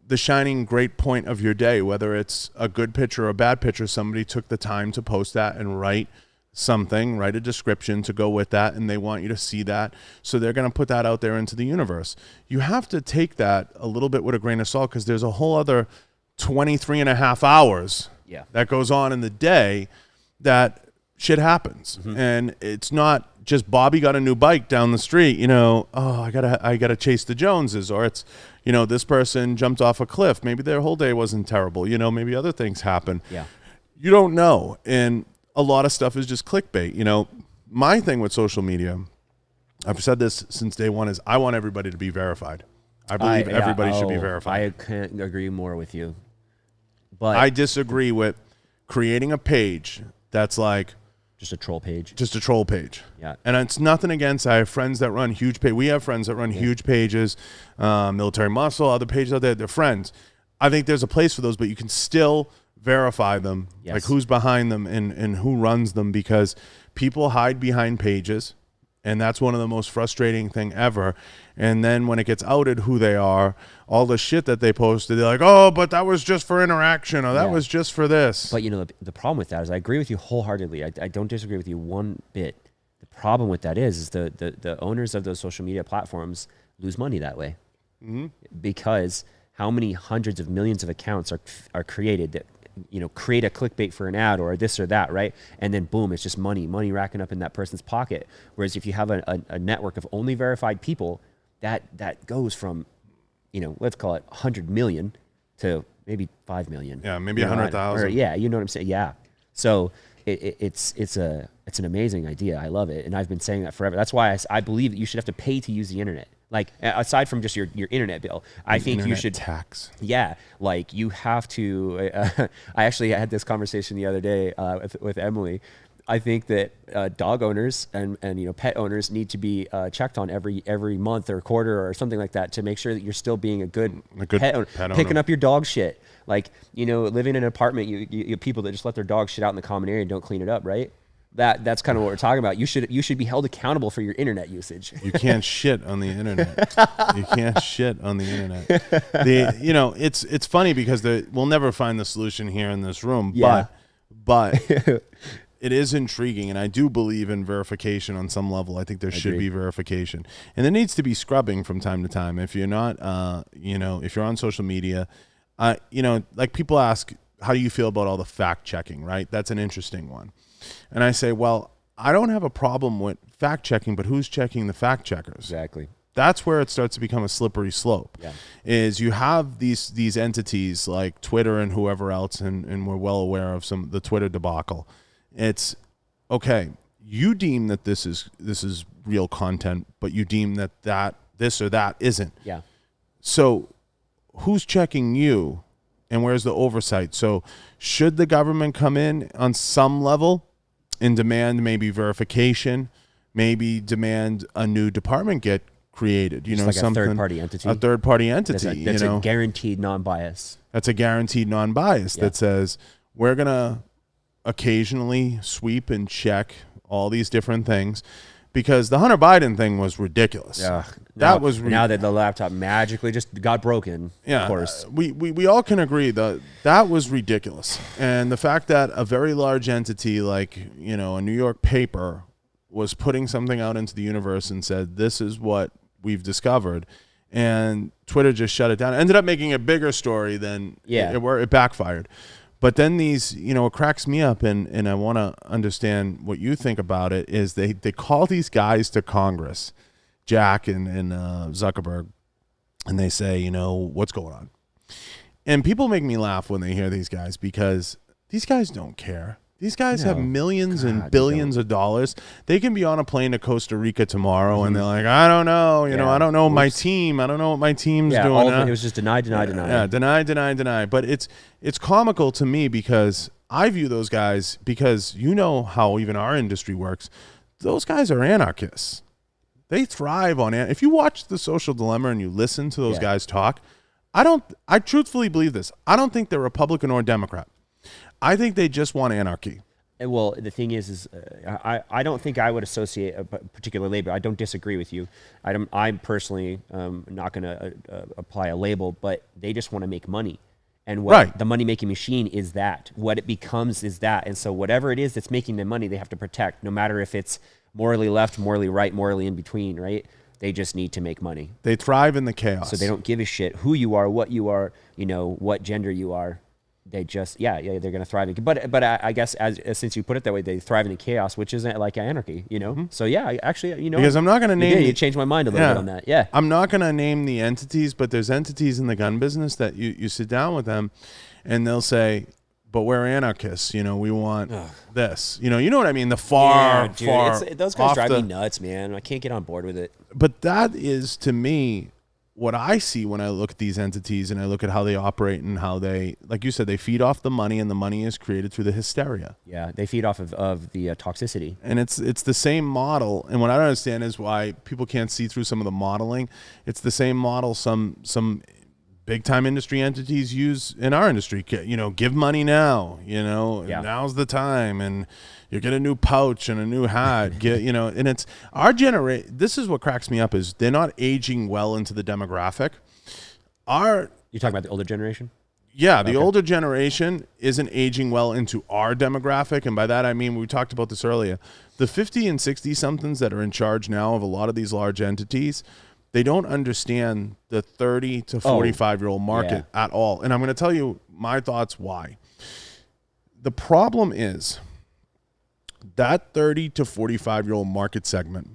the shining great point of your day, whether it's a good picture or a bad picture. Somebody took the time to post that and write something, write a description to go with that, and they want you to see that. So they're going to put that out there into the universe. You have to take that a little bit with a grain of salt, because there's a whole other 23 and a half hours Yeah. that goes on in the day that shit happens. Mm-hmm. And it's not just Bobby got a new bike down the street, I gotta chase the Joneses, or it's, this person jumped off a cliff. Maybe their whole day wasn't terrible. Maybe other things happen. Yeah. You don't know. And a lot of stuff is just clickbait. My thing with social media, I've said this since day one, is I want everybody to be verified. I believe everybody should be verified. I couldn't agree more with you. But I disagree with creating a page that's like just a troll page. just a troll page. Yeah. And it's nothing against, I have friends that run huge pages. We have friends that run huge pages, Military Muscle, other pages out there. They're friends. I think there's a place for those, but you can still verify them, Yes. like who's behind them and who runs them, because people hide behind pages, and that's one of the most frustrating thing ever. And then when it gets outed who they are, all the shit that they posted, they're like, oh, but that was just for interaction, or that Yeah. was just for this. But the problem with that is I agree with you wholeheartedly. I don't disagree with you one bit. The problem with that is the owners of those social media platforms lose money that way. Mm-hmm. Because how many hundreds of millions of accounts are created that create a clickbait for an ad or this or that, right? And then boom, it's just money racking up in that person's pocket. Whereas if you have a network of only verified people, that goes from, let's call it 100 million to maybe 5 million. Yeah, maybe 100,000. Yeah, you know what I'm saying? Yeah. So it's an amazing idea. I love it. And I've been saying that forever. That's why I believe that you should have to pay to use the internet. Like, aside from just your internet bill, I think you Internet should tax. Yeah, like you have to. I actually had this conversation the other day with Emily. I think that dog owners and pet owners need to be checked on every month or quarter or something like that to make sure that you're still being a good pet owner. Picking up your dog shit. Like, living in an apartment, you have people that just let their dog shit out in the common area and don't clean it up, right? That's kind of what we're talking about. You should be held accountable for your internet usage. You can't shit on the internet. You can't shit on the internet. It's funny because we'll never find the solution here in this room. Yeah. But it is intriguing, and I do believe in verification on some level. I think there should be verification, and there needs to be scrubbing from time to time. If you're not, if you're on social media, like people ask, how do you feel about all the fact checking? Right, that's an interesting one. And I say, well, I don't have a problem with fact checking, but who's checking the fact checkers? Exactly. That's where it starts to become a slippery slope. Yeah. Is you have these entities like Twitter and whoever else, and we're well aware of the Twitter debacle. It's okay. You deem that this is real content, but you deem that this or that isn't. Yeah. So who's checking you, and where's the oversight? So should the government come in on some level and demand maybe verification, maybe demand a new department get created, like something, a third-party entity. A third-party entity. That's a guaranteed non-bias. That's a guaranteed non-bias that says we're going to occasionally sweep and check all these different things, because the Hunter Biden thing was ridiculous. Yeah. Now that the laptop magically just got broken, of course. We all can agree that was ridiculous. And the fact that a very large entity like, a New York paper was putting something out into the universe and said, this is what we've discovered, and Twitter just shut it down. It ended up making a bigger story than it backfired. But then it cracks me up, and I want to understand what you think about it, is they call these guys to Congress, Jack and Zuckerberg, and they say, what's going on? And people make me laugh when they hear these guys, because these guys don't care. These guys have millions and billions of dollars. They can be on a plane to Costa Rica tomorrow, and they're like, I don't know, I don't know my team. I don't know what my team's doing. It was just deny. Yeah, deny. But it's comical to me, because I view those guys, because how even our industry works. Those guys are anarchists. They thrive on it. If you watch The Social Dilemma and you listen to those guys talk, I truthfully believe this. I don't think they're Republican or Democrat. I think they just want anarchy. Well, the thing is I don't think I would associate a particular label. I don't disagree with you. I'm personally not going to apply a label, but they just want to make money. And what the money-making machine is that. What it becomes is that. And so whatever it is that's making them money, they have to protect, no matter if it's morally left, morally right, morally in between, right? They just need to make money. They thrive in the chaos. So they don't give a shit who you are, what you are, what gender you are. They just, they're going to thrive. But I guess since you put it that way, they thrive in chaos, which isn't like anarchy, Mm-hmm. So actually, because I'm not going to name. You changed my mind a little bit on that. Yeah. I'm not going to name the entities, but there's entities in the gun business that you sit down with them, and they'll say, but we're anarchists. We want this. You know what I mean? The far. Those guys drive me nuts, man. I can't get on board with it. But that is, to me, what I see when I look at these entities and I look at how they operate and how they, like you said, they feed off the money, and the money is created through the hysteria. Yeah, they feed off of the toxicity. And it's the same model. And what I don't understand is why people can't see through some of the modeling. It's the same model some big time industry entities use in our industry. Give money now. Now's the time, and you get a new pouch and a new hat. And it's our generation. This is what cracks me up, is they're not aging well into the demographic. You're talking about the older generation? Yeah, the older generation isn't aging well into our demographic, and by that I mean, we talked about this earlier. The 50 and 60 somethings that are in charge now of a lot of these large entities, they don't understand the 30 to 45-year-old market at all. And I'm going to tell you my thoughts why. The problem is that 30 to 45-year-old market segment,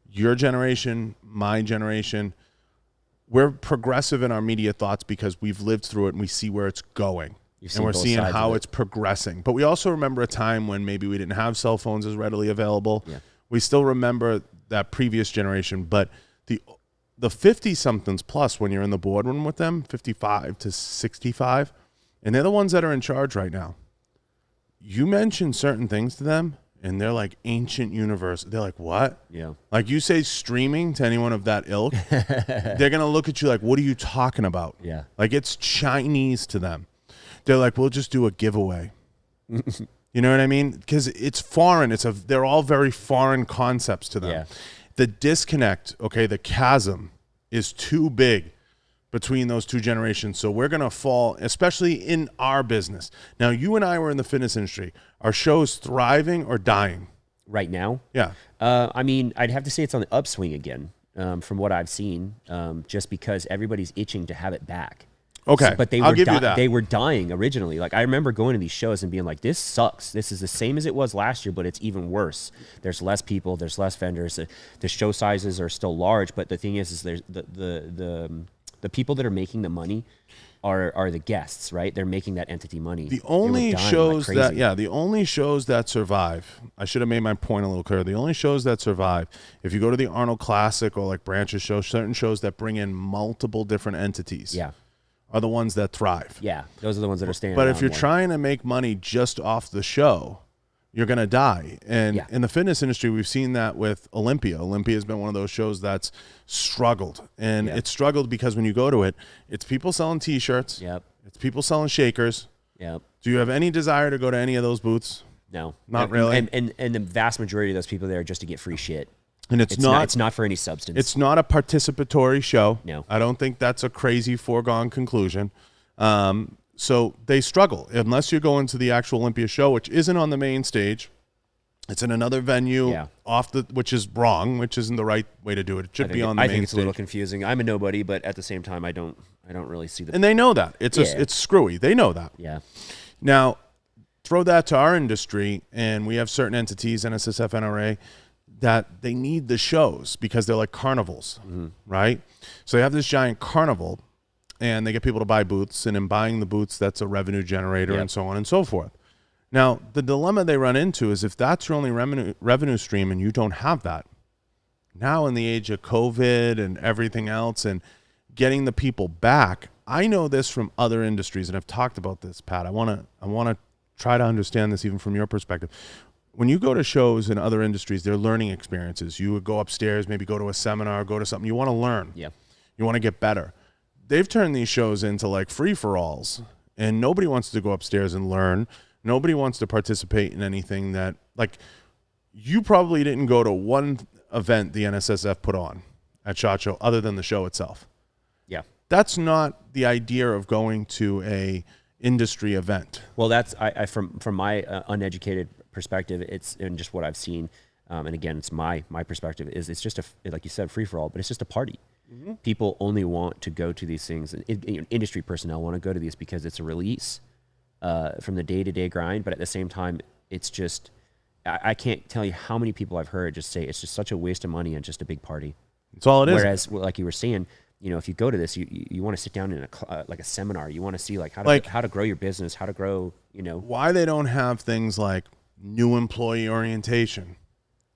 your generation, my generation, we're progressive in our media thoughts because we've lived through it and we see where it's going. And we're seeing how it's progressing. But we also remember a time when maybe we didn't have cell phones as readily available. Yeah. We still remember that previous generation, but the 50-somethings plus, when you're in the boardroom with them, 55 to 65, and they're the ones that are in charge right now. you mention certain things to them, and they're like ancient universe. They're like, what? Yeah. Like you say streaming to anyone of that ilk, they're going to look at you like, what are you talking about? Yeah. Like it's Chinese to them. They're like, we'll just do a giveaway. You know what I mean? Because it's foreign. They're all very foreign concepts to them. Yeah. The disconnect, okay, the chasm is too big between those two generations. So we're going to fall, especially in our business. Now, you and I were in the fitness industry. Are shows thriving or dying? Right now? Yeah. I mean, I'd have to say it's on the upswing again, from what I've seen, just because everybody's itching to have it back. Okay, but I'll give you that. They were dying originally. Like I remember going to these shows and being like, "This sucks. This is the same as it was last year, but it's even worse. There's less people. There's less vendors. The show sizes are still large, but the thing is there's the people that are making the money are the guests, right? They're making that entity money. The only shows the only shows that survive. I should have made my point a little clearer. The only shows that survive, if you go to the Arnold Classic or like Branch's show, certain shows that bring in multiple different entities. Yeah. Are the ones that thrive. Yeah, those are the ones that are staying. But if you're trying to make money just off the show, you're going to die. And in the fitness industry, we've seen that with Olympia. Olympia has been one of those shows that's struggled. And it's struggled because when you go to it, it's people selling T-shirts. Yep. It's people selling shakers. Yep. Do you have any desire to go to any of those booths? No. Not really? And the vast majority of those people there are just to get free shit. And it's not for any substance. It's not a participatory show. No. I don't think that's a crazy foregone conclusion. So they struggle unless you go into the actual Olympia show, which isn't on the main stage. It's in another venue which is wrong, which isn't the right way to do it. It should be on the main stage. I think it's a little confusing. I'm a nobody, but at the same time, I don't really see the. And they know that it's screwy. They know that. Yeah. Now, throw that to our industry, and we have certain entities, NSSF, NRA, that they need the shows because they're like carnivals, right? So they have this giant carnival, and they get people to buy booths, and in buying the booths, that's a revenue generator, and so on and so forth. Now, the dilemma they run into is if that's your only revenue stream and you don't have that, now in the age of COVID and everything else and getting the people back, I know this from other industries, and I've talked about this, Pat. I want to try to understand this even from your perspective. When you go to shows in other industries, they're learning experiences. You would go upstairs, maybe go to a seminar, go to something. You want to learn. Yeah. You want to get better. They've turned these shows into like free-for-alls, and nobody wants to go upstairs and learn. Nobody wants to participate in anything that, like, you probably didn't go to one event the NSSF put on at SHOT Show other than the show itself. Yeah. That's not the idea of going to a industry event. Well, that's from my uneducated perspective, it's and just what I've seen, and again, it's my perspective is it's just like you said, free for all, but it's just a party. Mm-hmm. People only want to go to these things. Industry personnel want to go to these because it's a release from the day-to-day grind, but at the same time, it's just I can't tell you how many people I've heard just say it's just such a waste of money and just a big party. That's all it is. Whereas, like you were saying, if you go to this, you want to sit down in like a seminar. You want to see how to grow your business, how to grow. Why they don't have things like new employee orientation,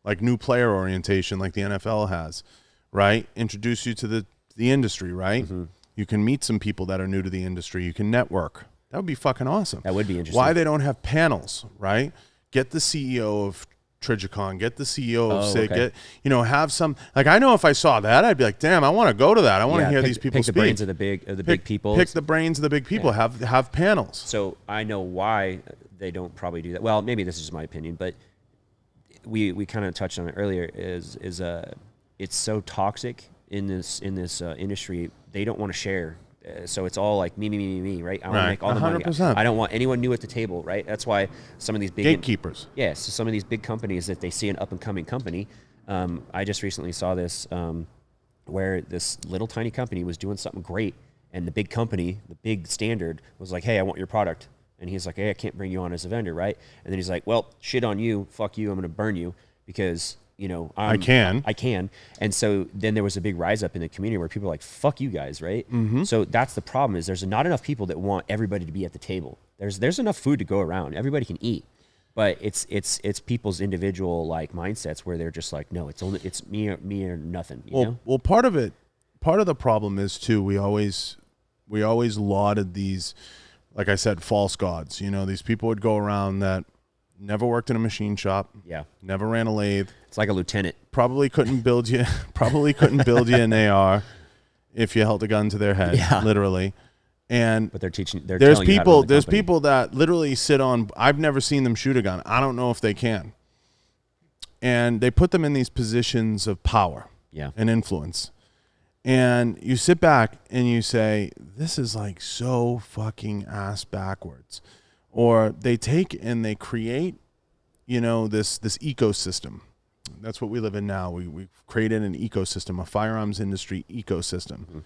like new player orientation, like the NFL has, right? Introduce you to the industry, right? Mm-hmm. You can meet some people that are new to the industry. You can network. That would be fucking awesome. That would be interesting. Why they don't have panels, right? Get the CEO of Trigicon, get the CEO of SIG, have some, like, I know if I saw that, I'd be like, damn, I want to go to that. I want to hear these people speak. Pick the brains of the big people. Pick the brains of the big people. Yeah. Have panels. So I know why they don't probably do that. Well, maybe this is just my opinion, but we kind of touched on it earlier. Is it's so toxic in this industry. They don't want to share. So it's all like me, right? I want to make all the 100%. Money. I don't want anyone new at the table, right? That's why some of these big gatekeepers. So some of these big companies, if they see an up and coming company, I just recently saw this where this little tiny company was doing something great, and the big company, the big standard, was like, "Hey, I want your product," and he's like, "Hey, I can't bring you on as a vendor, right?" And then he's like, "Well, shit on you, fuck you, I'm going to burn you because." I can. And so then there was a big rise up in the community where people are like, fuck you guys, right? Mm-hmm. So that's the problem is there's not enough people that want everybody to be at the table. There's enough food to go around. Everybody can eat. But it's people's individual like mindsets where they're just like, no, it's me or nothing. You know? Well, part of the problem is too, we always lauded these, like I said, false gods. These people would go around that never worked in a machine shop. Yeah. Never ran a lathe. It's like a lieutenant. Probably couldn't build you an AR if you held a gun to their head, literally. And but they're there's telling you how to run the there's company. people that literally sit on, I've never seen them shoot a gun. I don't know if they can. And they put them in these positions of power and influence. And you sit back and you say, this is like so fucking ass backwards. Or they take and they create, this ecosystem. That's what we live in now. We've created an ecosystem, a firearms industry ecosystem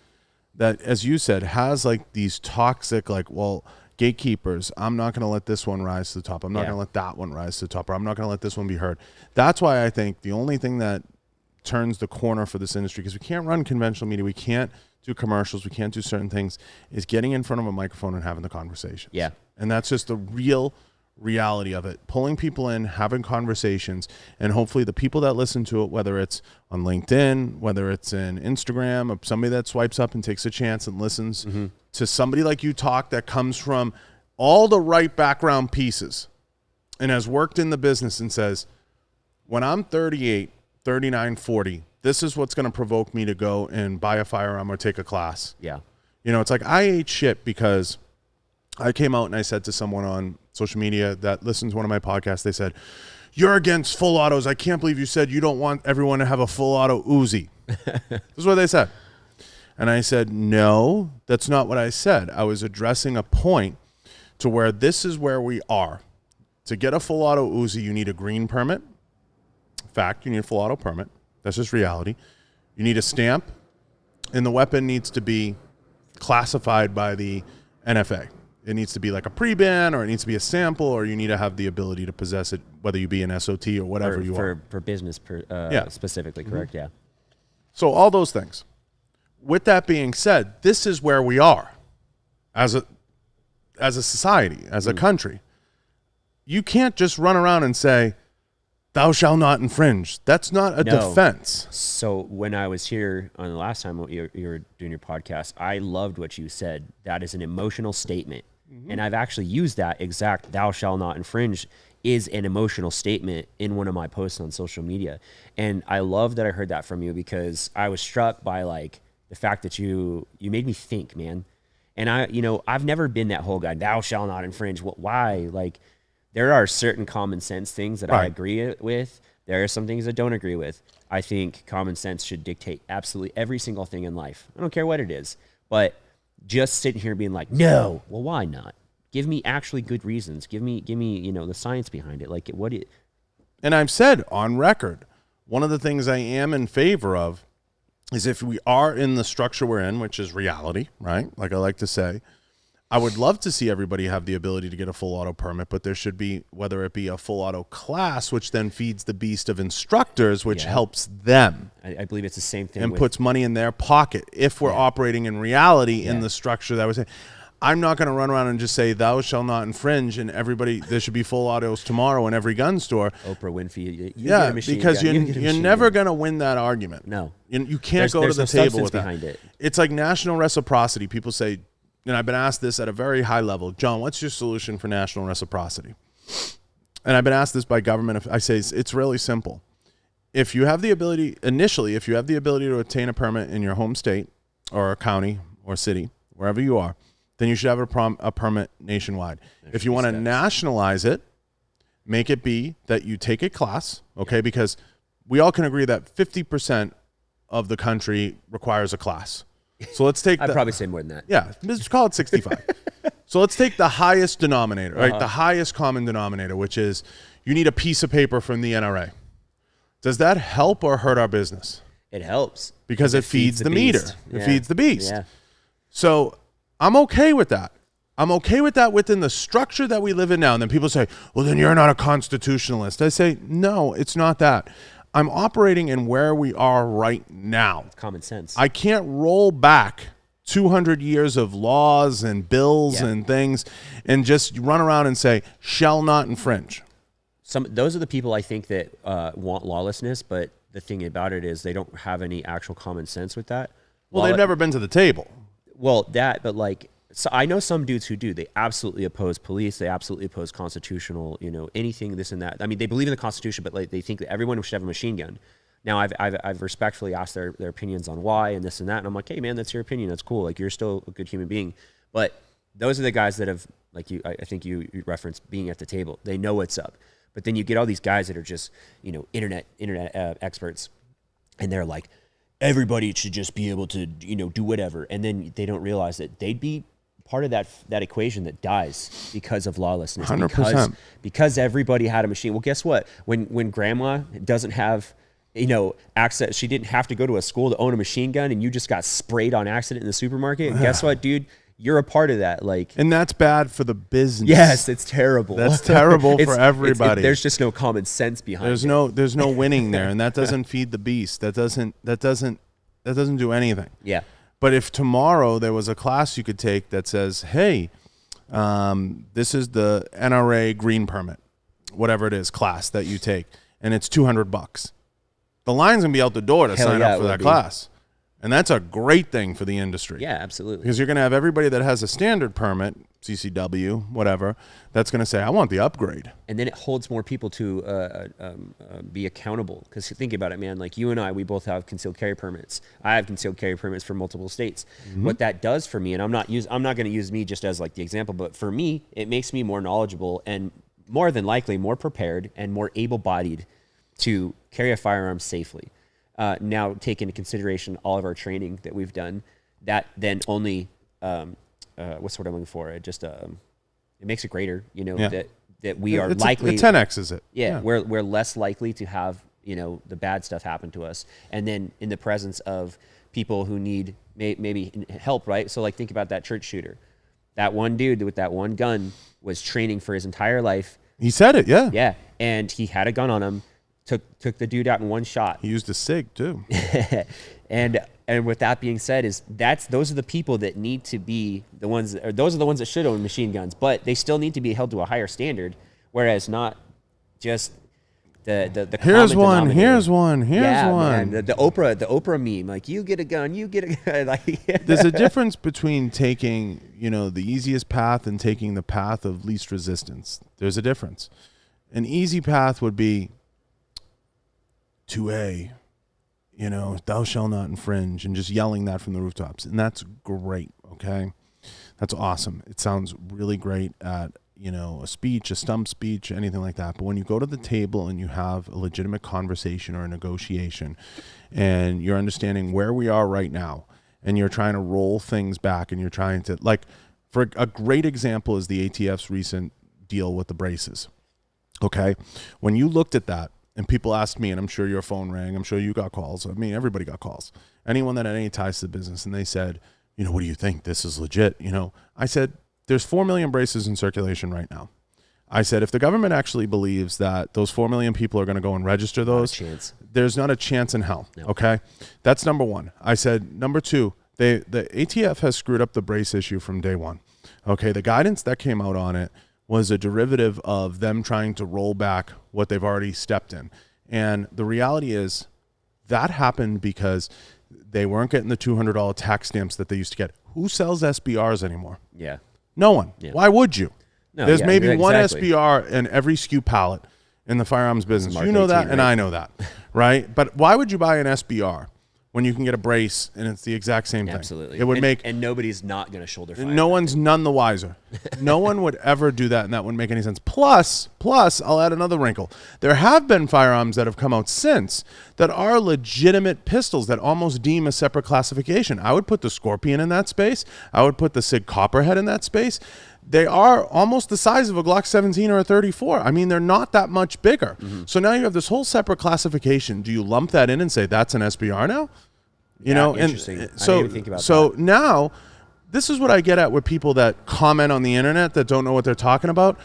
that, as you said, has like these toxic, gatekeepers. I'm not going to let this one rise to the top. I'm not going to let that one rise to the top. Or I'm not going to let this one be heard. That's why I think the only thing that turns the corner for this industry, because we can't run conventional media, we can't do commercials, we can't do certain things, is getting in front of a microphone and having the conversation. Yeah. And that's just the real reality of it. Pulling people in, having conversations, and hopefully the people that listen to it, whether it's on LinkedIn, whether it's in Instagram, or somebody that swipes up and takes a chance and listens to somebody like you talk that comes from all the right background pieces and has worked in the business and says, when I'm 38, 39, 40, this is what's going to provoke me to go and buy a firearm or take a class. Yeah. It's like I ate shit because I came out and I said to someone on social media that listens to one of my podcasts, they said, you're against full autos. I can't believe you said you don't want everyone to have a full auto Uzi. This is what they said. And I said, no, that's not what I said. I was addressing a point to where this is where we are. To get a full auto Uzi, you need a green permit. Fact, you need a full auto permit. That's just reality. You need a stamp, and the weapon needs to be classified by the NFA. It needs to be like a pre-ban, or it needs to be a sample, or you need to have the ability to possess it, whether you be an SOT or whatever you are. For business specifically, correct? Yeah. So all those things. With that being said, this is where we are as a society, as a country. You can't just run around and say, thou shalt not infringe. That's not a defense. So when I was here on the last time you were doing your podcast, I loved what you said. That is an emotional statement. And I've actually used that exact thou shalt not infringe is an emotional statement in one of my posts on social media. And I love that I heard that from you, because I was struck by the fact that you made me think, man. And I've never been that whole guy, thou shalt not infringe. Why? There are certain common sense things that I agree with. There are some things I don't agree with. I think common sense should dictate absolutely every single thing in life. I don't care what it is. But just sitting here being like, no, well, why not? Give me actually good reasons. Give me, the science behind it. And I've said on record, one of the things I am in favor of is if we are in the structure we're in, which is reality, right? Like I like to say, I would love to see everybody have the ability to get a full auto permit, but there should be, whether it be a full auto class, which then feeds the beast of instructors, which helps them. I believe it's the same thing. And puts money in their pocket. If we're operating in reality in the structure that was saying, I'm not going to run around and just say, thou shalt not infringe, and there should be full autos tomorrow in every gun store. Oprah Winfrey. Because you're never going to win that argument. No. You can't go to the table with that. Behind it. It's like national reciprocity. People say, and I've been asked this at a very high level, John, what's your solution for national reciprocity? And I've been asked this by government. I say it's really simple. If you have the ability, if you have the ability to obtain a permit in your home state or a county or city, wherever you are, then you should have a permit nationwide. If you want to nationalize it, make it be that you take a class, okay? Because we all can agree that 50% of the country requires a class. So let's take I'd probably say more than that. Yeah, let's call it 65. So let's take the highest denominator, right? The highest common denominator, which is you need a piece of paper from the NRA. Does that help or hurt our business? It helps. Because it feeds the meter. It feeds the beast. Yeah. So I'm okay with that. I'm okay with that within the structure that we live in now. And then people say, well, then you're not a constitutionalist. I say, no, it's not that. I'm operating in where we are right now. It's common sense. I can't roll back 200 years of laws and bills and things and just run around and say, shall not infringe. Those are the people I think that want lawlessness, but the thing about it is they don't have any actual common sense with that. Well, they've never been to the table. Well, but So I know some dudes who do. They absolutely oppose police. They absolutely oppose constitutional, anything, this and that. I mean, they believe in the Constitution, but like they think that everyone should have a machine gun. Now, I've respectfully asked their opinions on why and this and that, and I'm like, hey man, that's your opinion. That's cool. Like, you're still a good human being. But those are the guys that have, like, I think you referenced being at the table. They know what's up. But then you get all these guys that are just, internet experts, and they're like, everybody should just be able to, do whatever. And then they don't realize that they'd be part of that equation that dies because of lawlessness. 100%. Because everybody had a machine. Well, guess what? When grandma doesn't have, access, she didn't have to go to a school to own a machine gun, and you just got sprayed on accident in the supermarket. And guess what, dude? You're a part of that. Like, and that's bad for the business. Yes, it's terrible. That's terrible for everybody. There's just no common sense behind it. There's no winning there, and that doesn't feed the beast. That doesn't do anything. Yeah. But if tomorrow there was a class you could take that says, hey, this is the NRA green permit, whatever it is, class that you take, and it's $200. The line's gonna be out the door to sign up for that class. And that's a great thing for the industry. Yeah, absolutely. Because you're going to have everybody that has a standard permit, CCW, whatever, that's going to say, I want the upgrade. And then it holds more people to be accountable. Because think about it, man. Like, you and I, we both have concealed carry permits. I have concealed carry permits for multiple states. Mm-hmm. What that does for me, and I'm not going to use me just as like the example, but for me, it makes me more knowledgeable and more than likely more prepared and more able-bodied to carry a firearm safely. Now take into consideration all of our training that we've done, that then only, what's what I'm looking for? It just, it makes it greater, that we are likely. It 10X's it. Yeah. We're less likely to have, the bad stuff happen to us. And then in the presence of people who need maybe help, right? So like, think about that church shooter. That one dude with that one gun was training for his entire life. He said it. Yeah. Yeah. And he had a gun on him. Took the dude out in one shot. He used a SIG too. and with that being said, those are the people that need to be the ones, or those are the ones that should own machine guns, but they still need to be held to a higher standard, whereas not just the here's one. Man, the Oprah meme, like, you get a gun, you get a gun. Like, there's a difference between taking, the easiest path and taking the path of least resistance. There's a difference. An easy path would be 2A, thou shalt not infringe, and just yelling that from the rooftops. And that's great, okay? That's awesome. It sounds really great at, a speech, a stump speech, anything like that. But when you go to the table and you have a legitimate conversation or a negotiation, and you're understanding where we are right now, and you're trying to roll things back, and you're trying to, like, for a great example is the ATF's recent deal with the braces, okay? When you looked at that, and people asked me, and I'm sure your phone rang, I'm sure you got calls. I mean, everybody got calls. Anyone that had any ties to the business, and they said, what do you think? This is legit. I said, there's 4 million braces in circulation right now. I said, if the government actually believes that those 4 million people are going to go and register those, there's not a chance in hell. No. Okay. That's number one. I said, number two, the ATF has screwed up the brace issue from day one. Okay. The guidance that came out on it was a derivative of them trying to roll back what they've already stepped in. And the reality is that happened because they weren't getting the $200 tax stamps that they used to get. Who sells SBRs anymore? Yeah. No one. Yeah. Why would you? No, There's maybe one SBR in every SKU pallet in the firearms business. You know that, right? And I know that, right? But why would you buy an SBR when you can get a brace and it's the exact same thing? Absolutely. It would and nobody's not going to shoulder fire. No one's none the wiser. No one would ever do that, and that wouldn't make any sense. Plus, I'll add another wrinkle. There have been firearms that have come out since that are legitimate pistols that almost deem a separate classification. I would put the Scorpion in that space. I would put the SIG Copperhead in that space. They are almost the size of a Glock 17 or a 34. I mean, they're not that much bigger. Mm-hmm. So now you have this whole separate classification. Do you lump that in and say that's an SBR now? Interesting. And I didn't even think about so that. Now, this is what I get at with people that comment on the internet that don't know what they're talking about.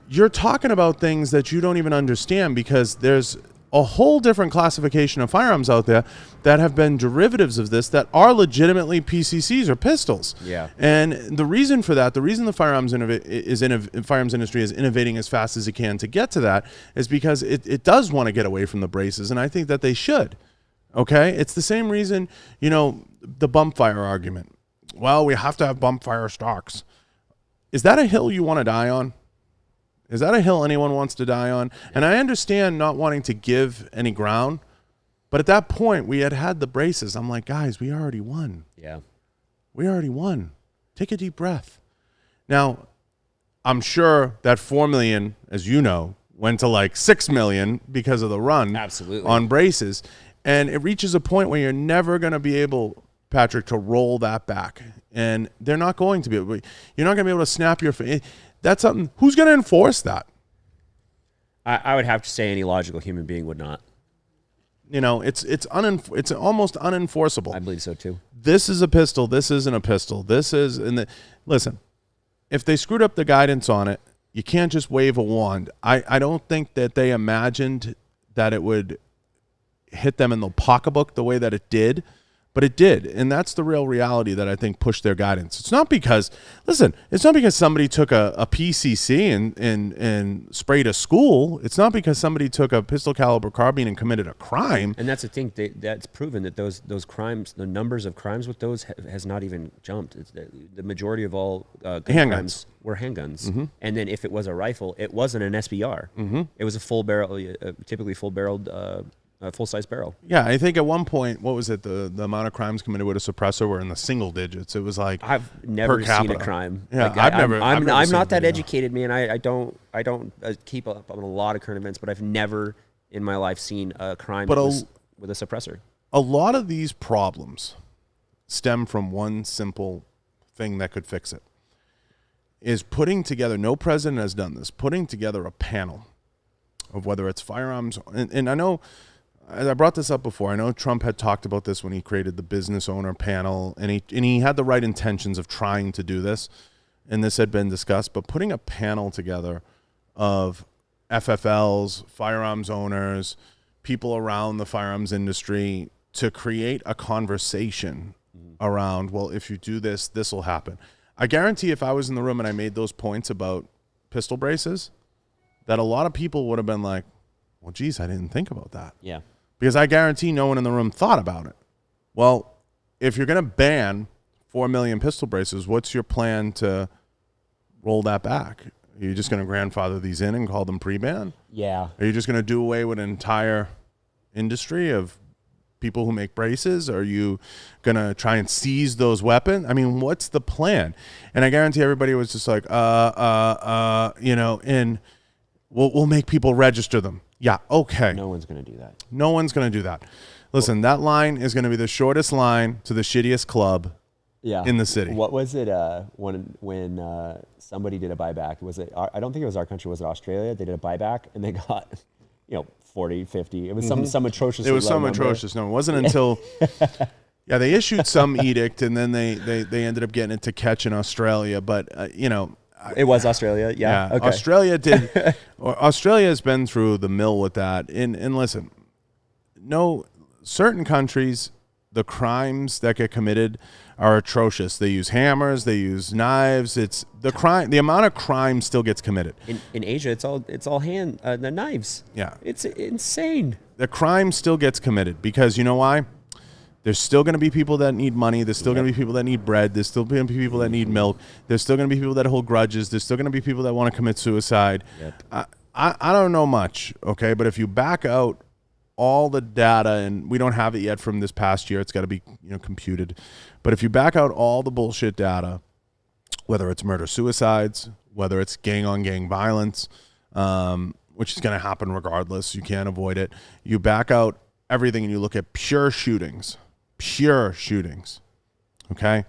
You're talking about things that you don't even understand because there's a whole different classification of firearms out there that have been derivatives of this that are legitimately PCCs or pistols. Yeah. And the reason for that, the reason the firearms industry is innovating as fast as it can to get to that is because it does want to get away from the braces, and I think that they should. Okay? It's the same reason, the bump fire argument. well, we have to have bump fire stocks. Is that a hill you want to die on? Is that a hill anyone wants to die on? And I understand not wanting to give any ground, but at that point, we had the braces. I'm like, guys, we already won. Yeah. We already won. Take a deep breath. Now, I'm sure that 4 million, as you know, went to like 6 million because of the run Absolutely. on braces. And it reaches a point where you're never going to be able, Patrick, to roll that back. And they're not going to be able. You're not going to be able to snap your face. That's something. Who's going to enforce that? I would have to say any logical human being would not. You know, it's almost unenforceable. I believe so too. This is a pistol. This isn't a pistol. This is listen. If they screwed up the guidance on it, you can't just wave a wand. I don't think that they imagined that it would hit them in the pocketbook the way that it did, but it did. And that's the real reality that I think pushed their guidance. It's not because somebody took a PCC and sprayed a school. It's not because somebody took a pistol caliber carbine and committed a crime. And that's the thing. That's proven that those crimes, the numbers of crimes with those has not even jumped. It's the majority of all gun crimes were handguns. Mm-hmm. And then if it was a rifle, it wasn't an SBR. Mm-hmm. It was a full barrel, typically full-barreled full-size barrel. Yeah, I think at one point, what was it? The amount of crimes committed with a suppressor were in the single digits. It was like I've never seen a crime. Yeah, like, I'm not that it, educated, man. I don't keep up on a lot of current events, but I've never in my life seen a crime with a suppressor. A lot of these problems stem from one simple thing that could fix it. Is putting together. No president has done this. Putting together a panel of whether it's firearms, and I know. I brought this up before. I know Trump had talked about this when he created the business owner panel, and he had the right intentions of trying to do this, and this had been discussed. But putting a panel together of FFLs, firearms owners, people around the firearms industry to create a conversation around, well, if you do this, this will happen. I guarantee if I was in the room and I made those points about pistol braces, that a lot of people would have been like, well, geez, I didn't think about that. Yeah. Because I guarantee no one in the room thought about it. Well, if you're going to ban 4 million pistol braces, what's your plan to roll that back? Are you just going to grandfather these in and call them pre-ban? Yeah. Are you just going to do away with an entire industry of people who make braces? Are you going to try and seize those weapons? I mean, what's the plan? And I guarantee everybody was just like, and we'll make people register them. Yeah, okay. No one's going to do that. No one's going to do that. Listen, that line is going to be the shortest line to the shittiest club in the city. What was it when somebody did a buyback? Was it? I don't think it was our country. Was it Australia? They did a buyback and they got, 40, 50. It was some atrocious. It was some atrocious number. It wasn't until they issued some edict and then they ended up getting it to catch in Australia. But it was Australia. Yeah. Okay. Australia did. Australia has been through the mill with that. And listen, certain countries, the crimes that get committed are atrocious. They use hammers, they use knives. It's the crime. The amount of crime still gets committed. In Asia, it's all the knives. Yeah, it's insane. The crime still gets committed because you know why? There's still going to be people that need money. There's still going to be people that need bread. There's still going to be people that need milk. There's still going to be people that hold grudges. There's still going to be people that want to commit suicide. Yep. I don't know much, okay? But if you back out all the data, and we don't have it yet from this past year, it's got to be computed. But if you back out all the bullshit data, whether it's murder-suicides, whether it's gang-on-gang violence, which is going to happen regardless, you can't avoid it. You back out everything and you look at pure shootings, okay?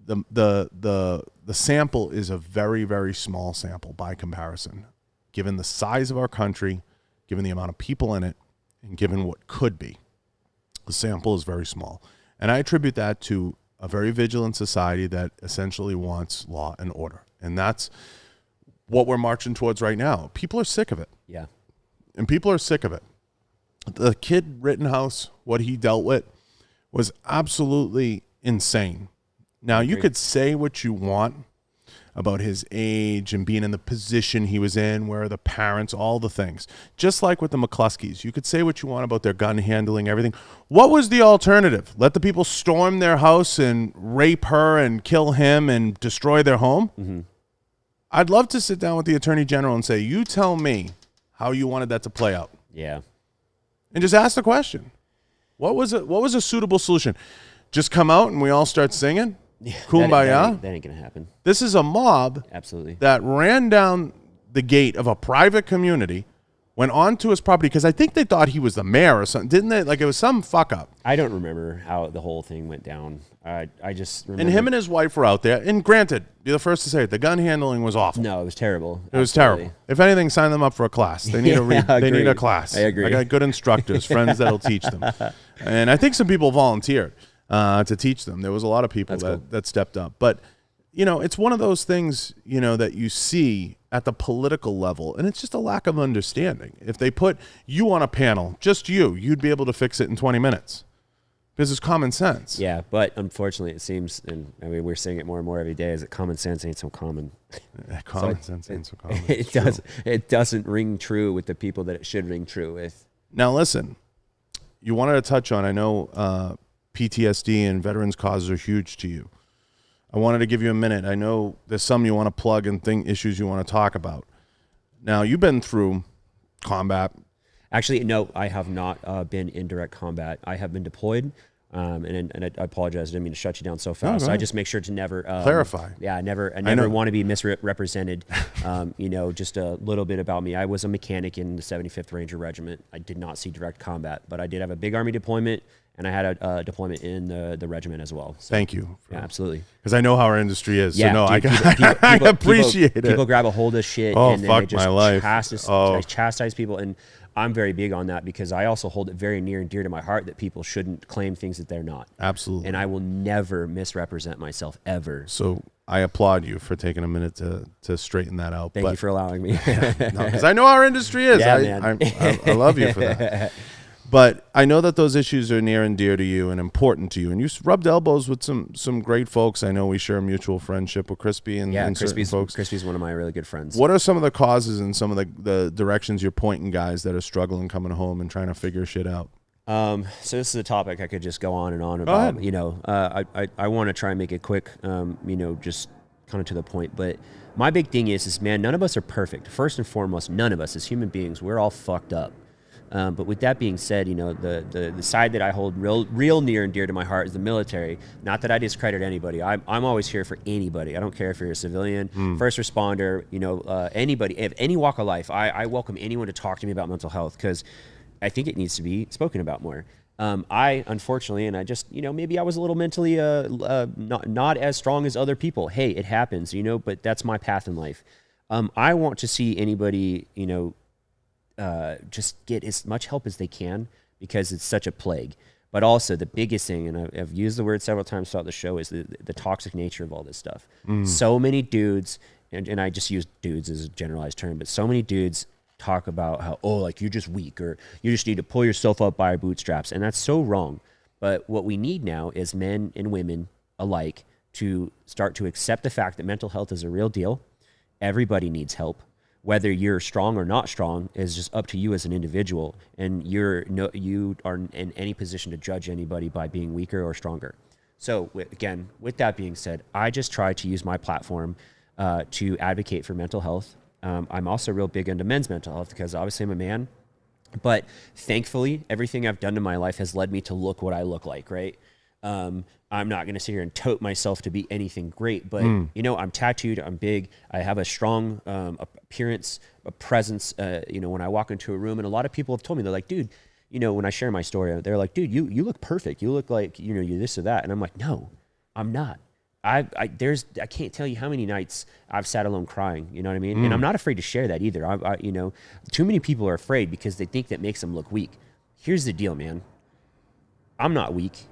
The sample is a very, very small sample by comparison, given the size of our country, given the amount of people in it, and given what could be. The sample is very small. And I attribute that to a very vigilant society that essentially wants law and order. And that's what we're marching towards right now. People are sick of it. Yeah. And people are sick of it. The kid Rittenhouse, what he dealt with, was absolutely insane. Now, you could say what you want about his age and being in the position he was in, where are the parents, all the things. Just like with the McCluskeys, you could say what you want about their gun handling, everything. What was the alternative? Let the people storm their house and rape her and kill him and destroy their home? Mm-hmm. I'd love to sit down with the Attorney General and say, you tell me how you wanted that to play out. Yeah. And just ask the question. What was a suitable solution? Just come out and we all start singing? Yeah, Kumbaya? That ain't going to happen. This is a mob Absolutely. that ran down the gate of a private community, went onto his property, because I think they thought he was the mayor or something. Didn't they? Like, it was some fuck up. I don't remember how the whole thing went down. I just remember. And him and his wife were out there. And granted, be the first to say it, the gun handling was awful. No, it was terrible. It was terrible. If anything, sign them up for a class. They need they need a class. I agree. I got good instructors, friends that'll teach them. And I think some people volunteered to teach them. There was a lot of people that stepped up. But, you know, it's one of those things, you know, that you see at the political level, and it's just a lack of understanding. If they put you on a panel, just you'd be able to fix it in 20 minutes. Because it's common sense. Yeah, but unfortunately it seems, and I mean, we're seeing it more and more every day, is that common sense ain't so common. Common sense ain't so common. It doesn't ring true with the people that it should ring true with. Now listen, you wanted to touch on, I know PTSD and veterans causes are huge to you. I wanted to give you a minute. I know there's some you want to plug and issues you want to talk about. Now, you've been through combat. Actually, no, I have not been in direct combat. I have been deployed, and I apologize. I didn't mean to shut you down so fast. So I just make sure to never clarify. Yeah, I never want to be misrepresented. You know, just a little bit about me. I was a mechanic in the 75th Ranger Regiment. I did not see direct combat, but I did have a big Army deployment, and I had a deployment in the regiment as well. So, thank you. Yeah, absolutely. Because I know how our industry is. Yeah, so no, dude, I appreciate it. People grab a hold of shit and then fuck they just my life. chastise people. And I'm very big on that because I also hold it very near and dear to my heart that people shouldn't claim things that they're not. Absolutely. And I will never misrepresent myself ever. So I applaud you for taking a minute to straighten that out. Thank you for allowing me. Because I know how our industry is. Yeah, I love you for that. But I know that those issues are near and dear to you and important to you. And you rubbed elbows with some great folks. I know we share a mutual friendship with Crispy and certain folks. Crispy's one of my really good friends. What are some of the causes and some of the directions you're pointing guys that are struggling coming home and trying to figure shit out? So this is a topic I could just go on and on about. You know, I want to try and make it quick, you know, just kind of to the point. But my big thing is, man, none of us are perfect. First and foremost, none of us as human beings, we're all fucked up. But with that being said, you know, the side that I hold real near and dear to my heart is the military. Not that I discredit anybody. I'm always here for anybody. I don't care if you're a civilian, first responder, you know, anybody, of any walk of life. I welcome anyone to talk to me about mental health because I think it needs to be spoken about more. I, unfortunately, and I just, you know, maybe I was a little mentally not as strong as other people. Hey, it happens, you know, but that's my path in life. I want to see anybody, you know, just get as much help as they can because it's such a plague. But also the biggest thing, and I've used the word several times throughout the show, is the toxic nature of all this stuff. So many dudes, and I just use dudes as a generalized term, but so many dudes talk about how, oh, like you're just weak or you just need to pull yourself up by your bootstraps. And that's so wrong. But what we need now is men and women alike to start to accept the fact that mental health is a real deal. Everybody needs help. Whether you're strong or not strong is just up to you as an individual, and you are in any position to judge anybody by being weaker or stronger. So again, with that being said, I just try to use my platform to advocate for mental health. I'm also real big into men's mental health because obviously I'm a man, but thankfully everything I've done in my life has led me to look what I look like, right? I'm not going to sit here and tote myself to be anything great, but you know, I'm tattooed, I'm big, I have a strong appearance, a presence. You know, when I walk into a room, and a lot of people have told me, they're like, dude, you know, when I share my story, they're like, dude, you look perfect. You look like, you know, you're this or that. And I'm like, no, I'm not. I can't tell you how many nights I've sat alone crying, you know what I mean? And I'm not afraid to share that either. I you know, too many people are afraid because they think that makes them look weak. Here's the deal, man. I'm not weak.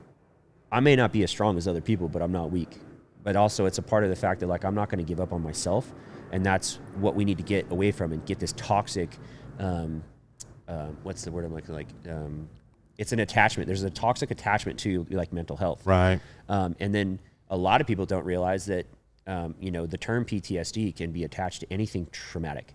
I may not be as strong as other people, but I'm not weak. But also it's a part of the fact that, like, I'm not going to give up on myself. And that's what we need to get away from and get this toxic, what's the word I'm like, it's an attachment. There's a toxic attachment to, like, mental health. Right. And then a lot of people don't realize that the term PTSD can be attached to anything traumatic.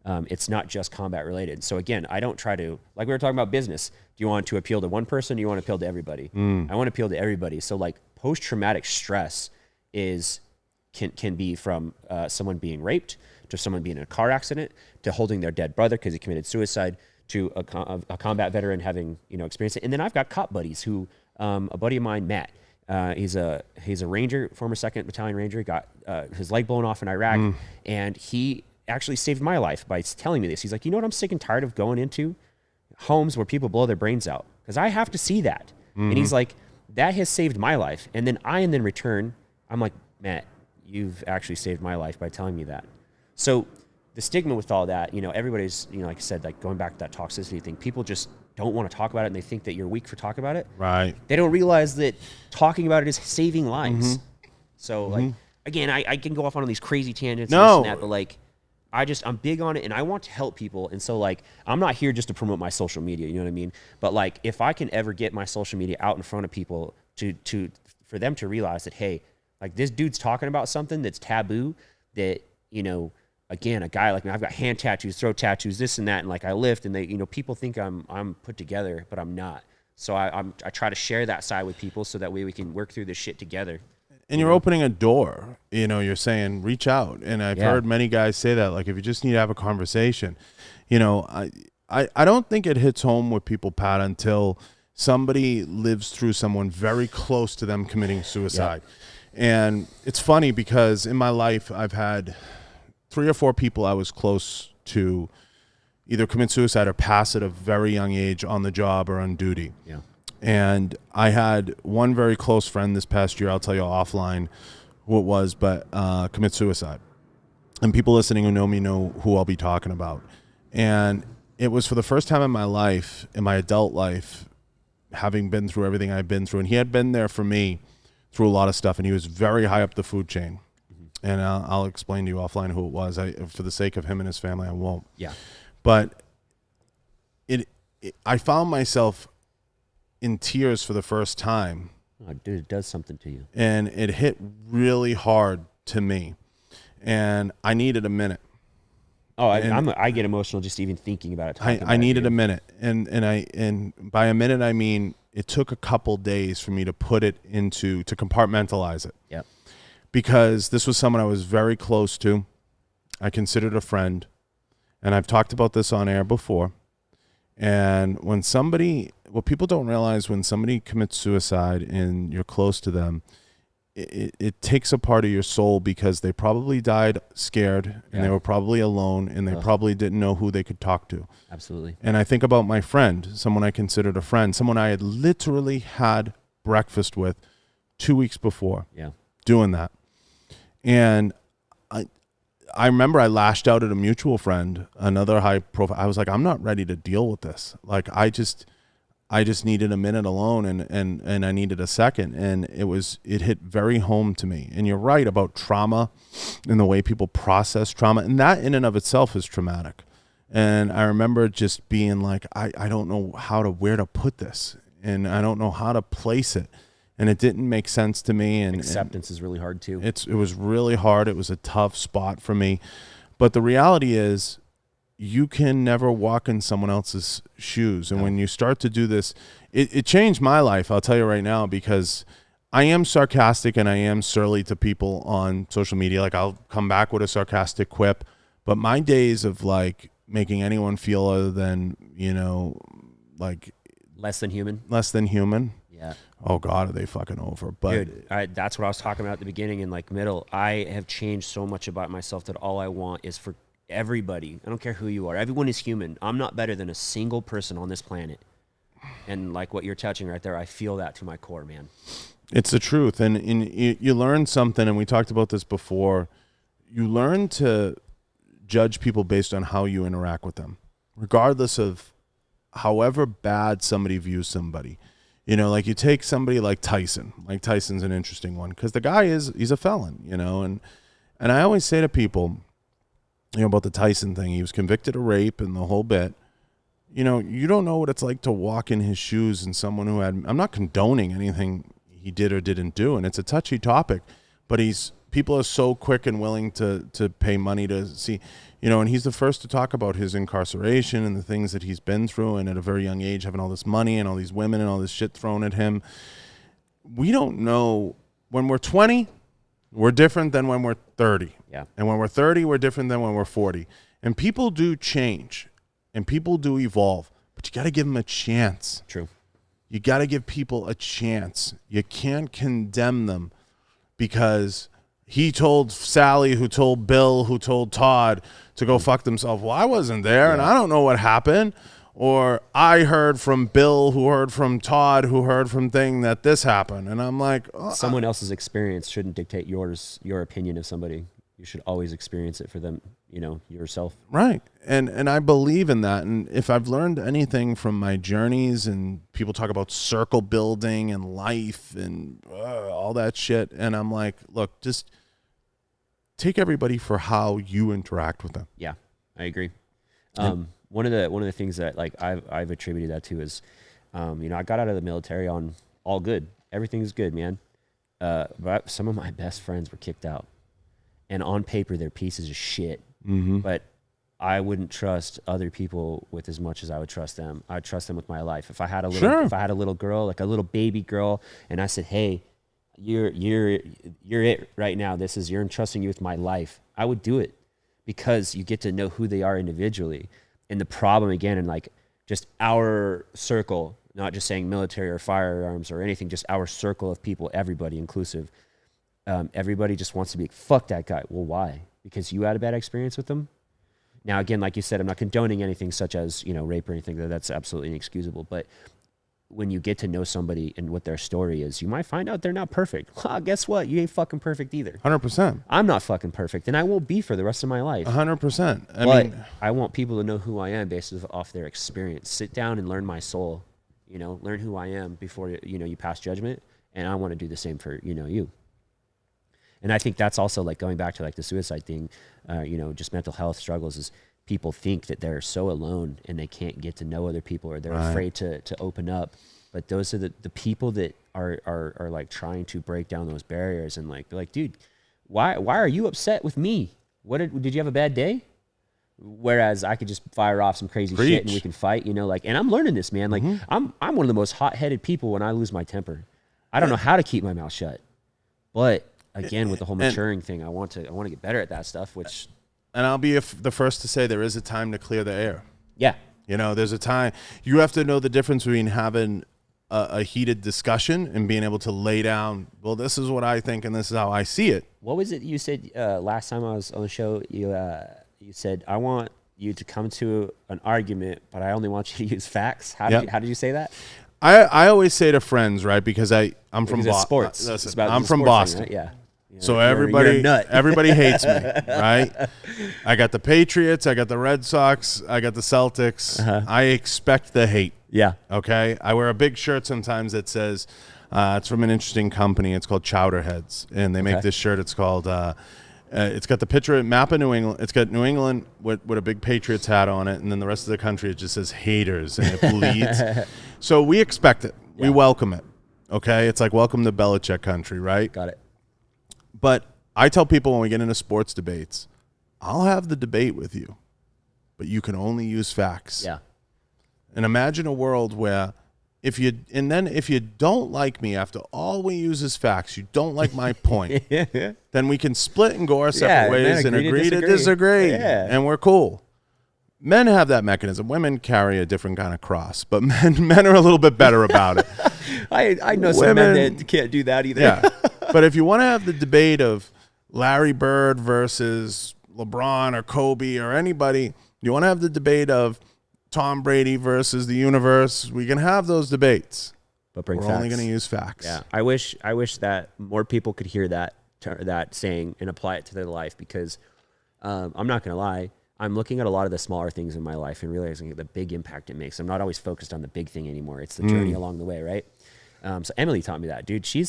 It's not just combat related. So again, I don't try to, like we were talking about business. Do you want to appeal to one person? Or do you want to appeal to everybody? I want to appeal to everybody. So like post-traumatic stress can be from someone being raped, to someone being in a car accident, to holding their dead brother because he committed suicide, to a combat veteran having experienced it. And then I've got cop buddies who, a buddy of mine, Matt, he's a Ranger, former 2nd Battalion Ranger. He got his leg blown off in Iraq, and he actually saved my life by telling me this. He's like, you know what, I'm sick and tired of going into homes where people blow their brains out because I have to see that. And he's like, that has saved my life. And then in return, I'm like, Matt, you've actually saved my life by telling me that. So the stigma with all that, everybody's, like I said, like going back to that toxicity thing, people just don't want to talk about it, and they think that you're weak for talking about it. Right. They don't realize that talking about it is saving lives. So like, again, I can go off on these crazy tangents and this and that, but like, I'm big on it, and I want to help people. And so like, I'm not here just to promote my social media, you know what I mean? But like, if I can ever get my social media out in front of people for them to realize that, hey, like this dude's talking about something that's taboo, that, again, a guy like me, I've got hand tattoos, throat tattoos, this and that, and like I lift, and they, people think I'm put together, but I'm not. So I try to share that side with people so that way we can work through this shit together. And you're opening a door. You're saying reach out, and I've heard many guys say that. Like if you just need to have a conversation, I don't think it hits home with people, Pat, until somebody lives through someone very close to them committing suicide. And it's funny because in my life I've had 3 or 4 people I was close to either commit suicide or pass at a very young age on the job or on duty. Yeah. And I had one very close friend this past year, I'll tell you offline who it was, but commit suicide. And people listening who know me know who I'll be talking about. And it was for the first time in my life, in my adult life, having been through everything I've been through. And he had been there for me through a lot of stuff, and he was very high up the food chain. And I'll explain to you offline who it was. For the sake of him and his family, I won't. Yeah. But I found myself in tears for the first time. Oh, dude, it does something to you. And it hit really hard to me. And I needed a minute. Oh, I get emotional just even thinking about it. I needed a minute. And by a minute, I mean, it took a couple days for me to put it to compartmentalize it. Yep. Because this was someone I was very close to. I considered a friend. And I've talked about this on air before. And what people don't realize, when somebody commits suicide and you're close to them, it takes a part of your soul, because they probably died scared, and they were probably alone, and they probably didn't know who they could talk to. Absolutely. And I think about my friend, someone I considered a friend, someone I had literally had breakfast with 2 weeks before doing that. And I remember I lashed out at a mutual friend, another high profile. I was like, I'm not ready to deal with this. Like, I just needed a minute alone, and I needed a second. And it hit very home to me. And you're right about trauma and the way people process trauma. And that in and of itself is traumatic. And I remember just being like, I don't know where to put this. And I don't know how to place it. And it didn't make sense to me. And acceptance is really hard too. It was really hard. It was a tough spot for me. But the reality is, you can never walk in someone else's shoes. And when you start to do this, it changed my life, I'll tell you right now, because I am sarcastic and I am surly to people on social media. Like, I'll come back with a sarcastic quip. But my days of like making anyone feel other than, like less than human. Yeah. Oh God, are they fucking over? But dude, that's what I was talking about at the beginning and like middle. I have changed so much about myself that all I want is for everybody. I don't care who you are. Everyone is human. I'm not better than a single person on this planet. And like what you're touching right there, I feel that to my core, man. It's the truth. And you learn something, and we talked about this before. You learn to judge people based on how you interact with them, regardless of however bad somebody views somebody. Like you take somebody like Tyson. Like Tyson's an interesting one because the guy he's a felon, and I always say to people, about the Tyson thing, he was convicted of rape and the whole bit. You don't know what it's like to walk in his shoes, and someone who I'm not condoning anything he did or didn't do, and it's a touchy topic, but people are so quick and willing to pay money to see, and he's the first to talk about his incarceration and the things that he's been through, and at a very young age having all this money and all these women and all this shit thrown at him. We don't know. When we're 20, we're different than when we're 30. Yeah. And when we're 30, we're different than when we're 40. And people do change and people do evolve, but you got to give them a chance. True. You got to give people a chance. You can't condemn them because he told Sally, who told Bill, who told Todd to go fuck themselves. Well, I wasn't there and I don't know what happened. Or I heard from Bill, who heard from Todd, who heard from Thing that this happened. And I'm like, someone else's experience shouldn't dictate your opinion of somebody. You should always experience it for them, yourself. Right. And I believe in that. And if I've learned anything from my journeys, and people talk about circle building and life and all that shit. And I'm like, look, just take everybody for how you interact with them. Yeah, I agree. One of the things that like I've attributed that to is, I got out of the military on all good. Everything's good, man. But some of my best friends were kicked out, and on paper they're pieces of shit. Mm-hmm. But I wouldn't trust other people with as much as I would trust them. I'd trust them with my life. If I had a little girl, like a little baby girl, and I said, "Hey, you're it right now. You're entrusting you with my life," I would do it, because you get to know who they are individually. And the problem, again, in like just our circle, not just saying military or firearms or anything, just our circle of people, everybody inclusive, everybody just wants to be, fuck that guy. Well, why? Because you had a bad experience with them? Now, again, like you said, I'm not condoning anything such as, rape or anything. That's absolutely inexcusable. But when you get to know somebody and what their story is, you might find out they're not perfect. Well, guess what? You ain't fucking perfect either. 100%. I'm not fucking perfect, and I won't be for the rest of my life. 100%. I want people to know who I am based off their experience. Sit down and learn my soul. Learn who I am before you pass judgment. And I want to do the same for you. And I think that's also like going back to like the suicide thing. Just mental health struggles is people think that they're so alone and they can't get to know other people, or they're afraid to open up. But those are the people that are like trying to break down those barriers, and like, dude, why are you upset with me? Did you have a bad day? Whereas I could just fire off some crazy shit and we can fight, and I'm learning this, man. Like I'm one of the most hot-headed people when I lose my temper. I don't know how to keep my mouth shut. But again, with the whole maturing thing, I want to get better at that stuff, And I'll be the first to say there is a time to clear the air. Yeah. There's a time. You have to know the difference between having a heated discussion and being able to lay down, well, this is what I think and this is how I see it. What was it you said last time I was on the show? You said, I want you to come to an argument, but I only want you to use facts. How did you say that? I always say to friends, right, because I'm from Boston. Sports. I'm from Boston. Thing, right? Yeah. So you're a nut. everybody hates me, right? I got the Patriots, I got the Red Sox, I got the Celtics. Uh-huh. I expect the hate. Yeah. Okay? I wear a big shirt sometimes that says, it's from an interesting company. It's called Chowderheads. And they make this shirt. It's called, it's got the picture, map of New England. It's got New England with a big Patriots hat on it. And then the rest of the country, it just says haters. And it bleeds. So we expect it. Yeah. We welcome it. Okay? It's like welcome to Belichick country, right? Got it. But I tell people when we get into sports debates, I'll have the debate with you, but you can only use facts. Yeah. And imagine a world where if you don't like me after all we use is facts, you don't like my point, then we can split and go our separate ways and agree to disagree. Yeah. And we're cool. Men have that mechanism. Women carry a different kind of cross, but men are a little bit better about it. I know some men that can't do that either. Yeah. But if you want to have the debate of Larry Bird versus LeBron or Kobe or anybody, you want to have the debate of Tom Brady versus the universe, we can have those debates. But we're only going to use facts. Yeah. I wish that more people could hear that saying and apply it to their life, because I'm not going to lie, I'm looking at a lot of the smaller things in my life and realizing the big impact it makes. I'm not always focused on the big thing anymore. It's the journey along the way, right? So Emily taught me that, dude. She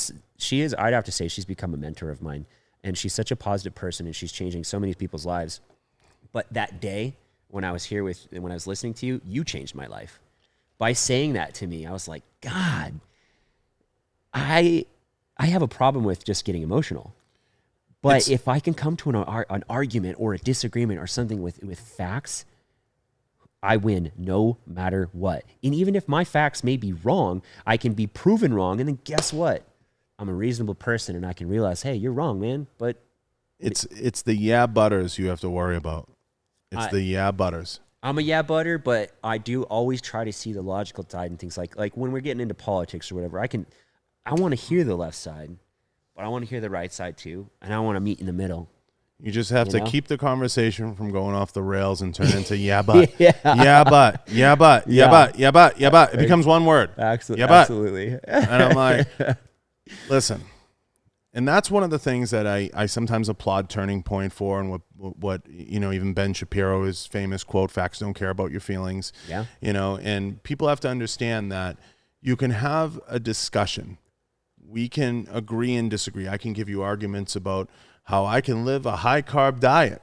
is, I'd have to say, she's become a mentor of mine, and she's such a positive person, and she's changing so many people's lives. But that day when I was when I was listening to you, you changed my life by saying that to me. I was like, God, I have a problem with just getting emotional. But if I can come to an argument or a disagreement or something with facts, I win no matter what. And even if my facts may be wrong, I can be proven wrong. And then guess what? I'm a reasonable person and I can realize, hey, you're wrong, man. But it's the yeah butters you have to worry about. It's the yeah butters. I'm a yeah butter, but I do always try to see the logical side and things like when we're getting into politics or whatever, I want to hear the left side, but I want to hear the right side too. And I want to meet in the middle. You just have to keep the conversation from going off the rails and turn into yeah, but, yeah, but, yeah, but, yeah, but, yeah, but, yeah, but. It becomes one word. Absolutely. Yeah, but. Absolutely. And I'm like, listen. And that's one of the things that I sometimes applaud Turning Point for, and what even Ben Shapiro, his famous quote, "Facts don't care about your feelings." Yeah. And people have to understand that you can have a discussion. We can agree and disagree. I can give you arguments about how I can live a high carb diet.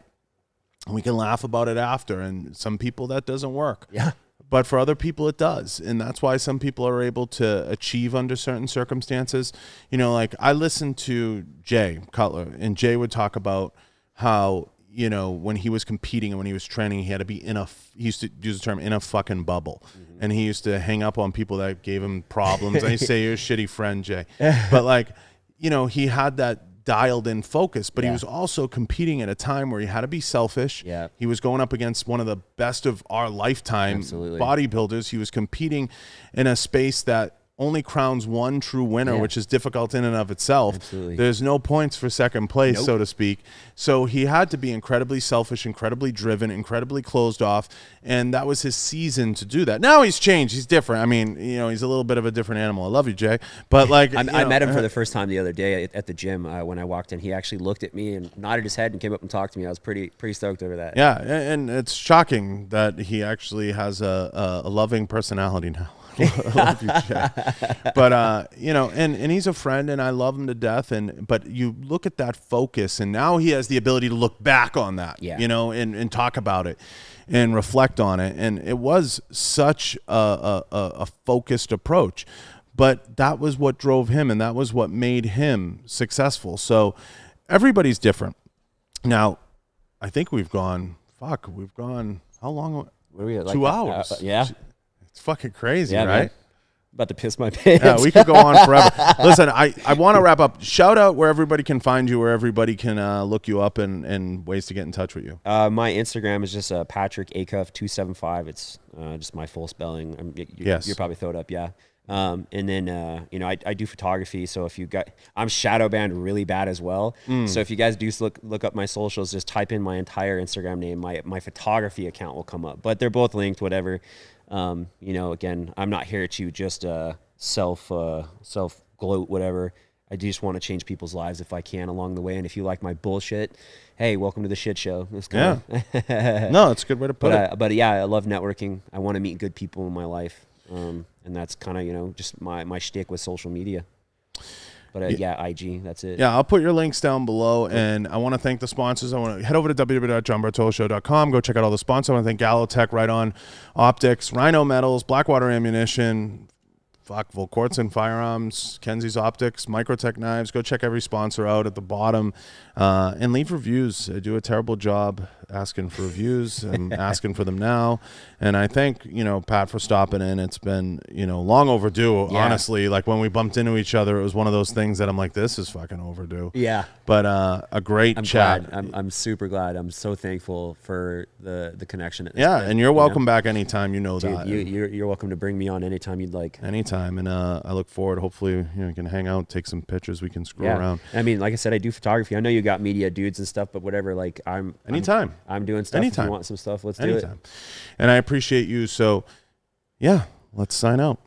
We can laugh about it after, and some people that doesn't work. Yeah. But for other people, it does. And that's why some people are able to achieve under certain circumstances. Like I listened to Jay Cutler, and Jay would talk about how, when he was competing and when he was training, he had to be he used to use the term in a fucking bubble. Mm-hmm. And he used to hang up on people that gave him problems. I used to say, you're a shitty friend, Jay. But he had that dialed in focus, but he was also competing at a time where he had to be selfish. Yeah. He was going up against one of the best of our lifetime bodybuilders. He was competing in a space that only crowns one true winner, which is difficult in and of itself. Absolutely. There's no points for second place, so to speak. So he had to be incredibly selfish, incredibly driven, incredibly closed off, and that was his season to do that. Now he's changed. He's different. I mean, he's a little bit of a different animal. I love you, Jay. But I met him for the first time the other day at the gym when I walked in. He actually looked at me and nodded his head and came up and talked to me. I was pretty stoked over that. Yeah, and it's shocking that he actually has a loving personality now. I love you, Jay. But and he's a friend, and I love him to death. But you look at that focus, and now he has the ability to look back on that, and talk about it and reflect on it. And it was such a focused approach, but that was what drove him, and that was what made him successful. So everybody's different. Now, I think we've gone how long? What are we at, 2 hours. Yeah. It's fucking crazy, right? Man. About to piss my pants. Yeah, we could go on forever. Listen, I want to wrap up. Shout out where everybody can find you, where everybody can look you up, and ways to get in touch with you. My Instagram is just Patrick Achuff 275. It's just my full spelling. You're probably throw it up, yeah. And then I do photography, so if you I'm shadow banned really bad as well. So if you guys do look up my socials, just type in my entire Instagram name. My photography account will come up, but they're both linked, whatever. Again, I'm not here to just self gloat, whatever. I just want to change people's lives if I can along the way. And if you like my bullshit, hey, welcome to the shit show. No, it's a good way to put it. But yeah, I love networking. I want to meet good people in my life. And that's kind of, just my shtick with social media. But IG, that's it. Yeah, I'll put your links down below, and I want to thank the sponsors. I want to head over to www.johnbartoloshow.com. Go check out all the sponsors. I want to thank Galotech, Right On Optics, Rhino Metals, Blackwater Ammunition, Volquartsen Firearms, Kenzie's Optics, Microtech Knives. Go check every sponsor out at the bottom, and leave reviews. I do a terrible job asking for reviews. I'm asking for them now, and I thank Pat for stopping in. It's been long overdue. Yeah. Honestly, like when we bumped into each other, it was one of those things that I'm like, this is fucking overdue. Yeah. But a great chat. I'm super glad. I'm so thankful for the connection. And you're welcome back anytime. Dude, that. You're welcome to bring me on anytime you'd like. Anytime. And I look forward. Hopefully, we can hang out, take some pictures. We can scroll around. I mean, like I said, I do photography. I know you got media dudes and stuff, but whatever. Like anytime. I'm doing stuff. Anytime. If you want some stuff, let's do it. And I appreciate you. So, yeah, let's sign out.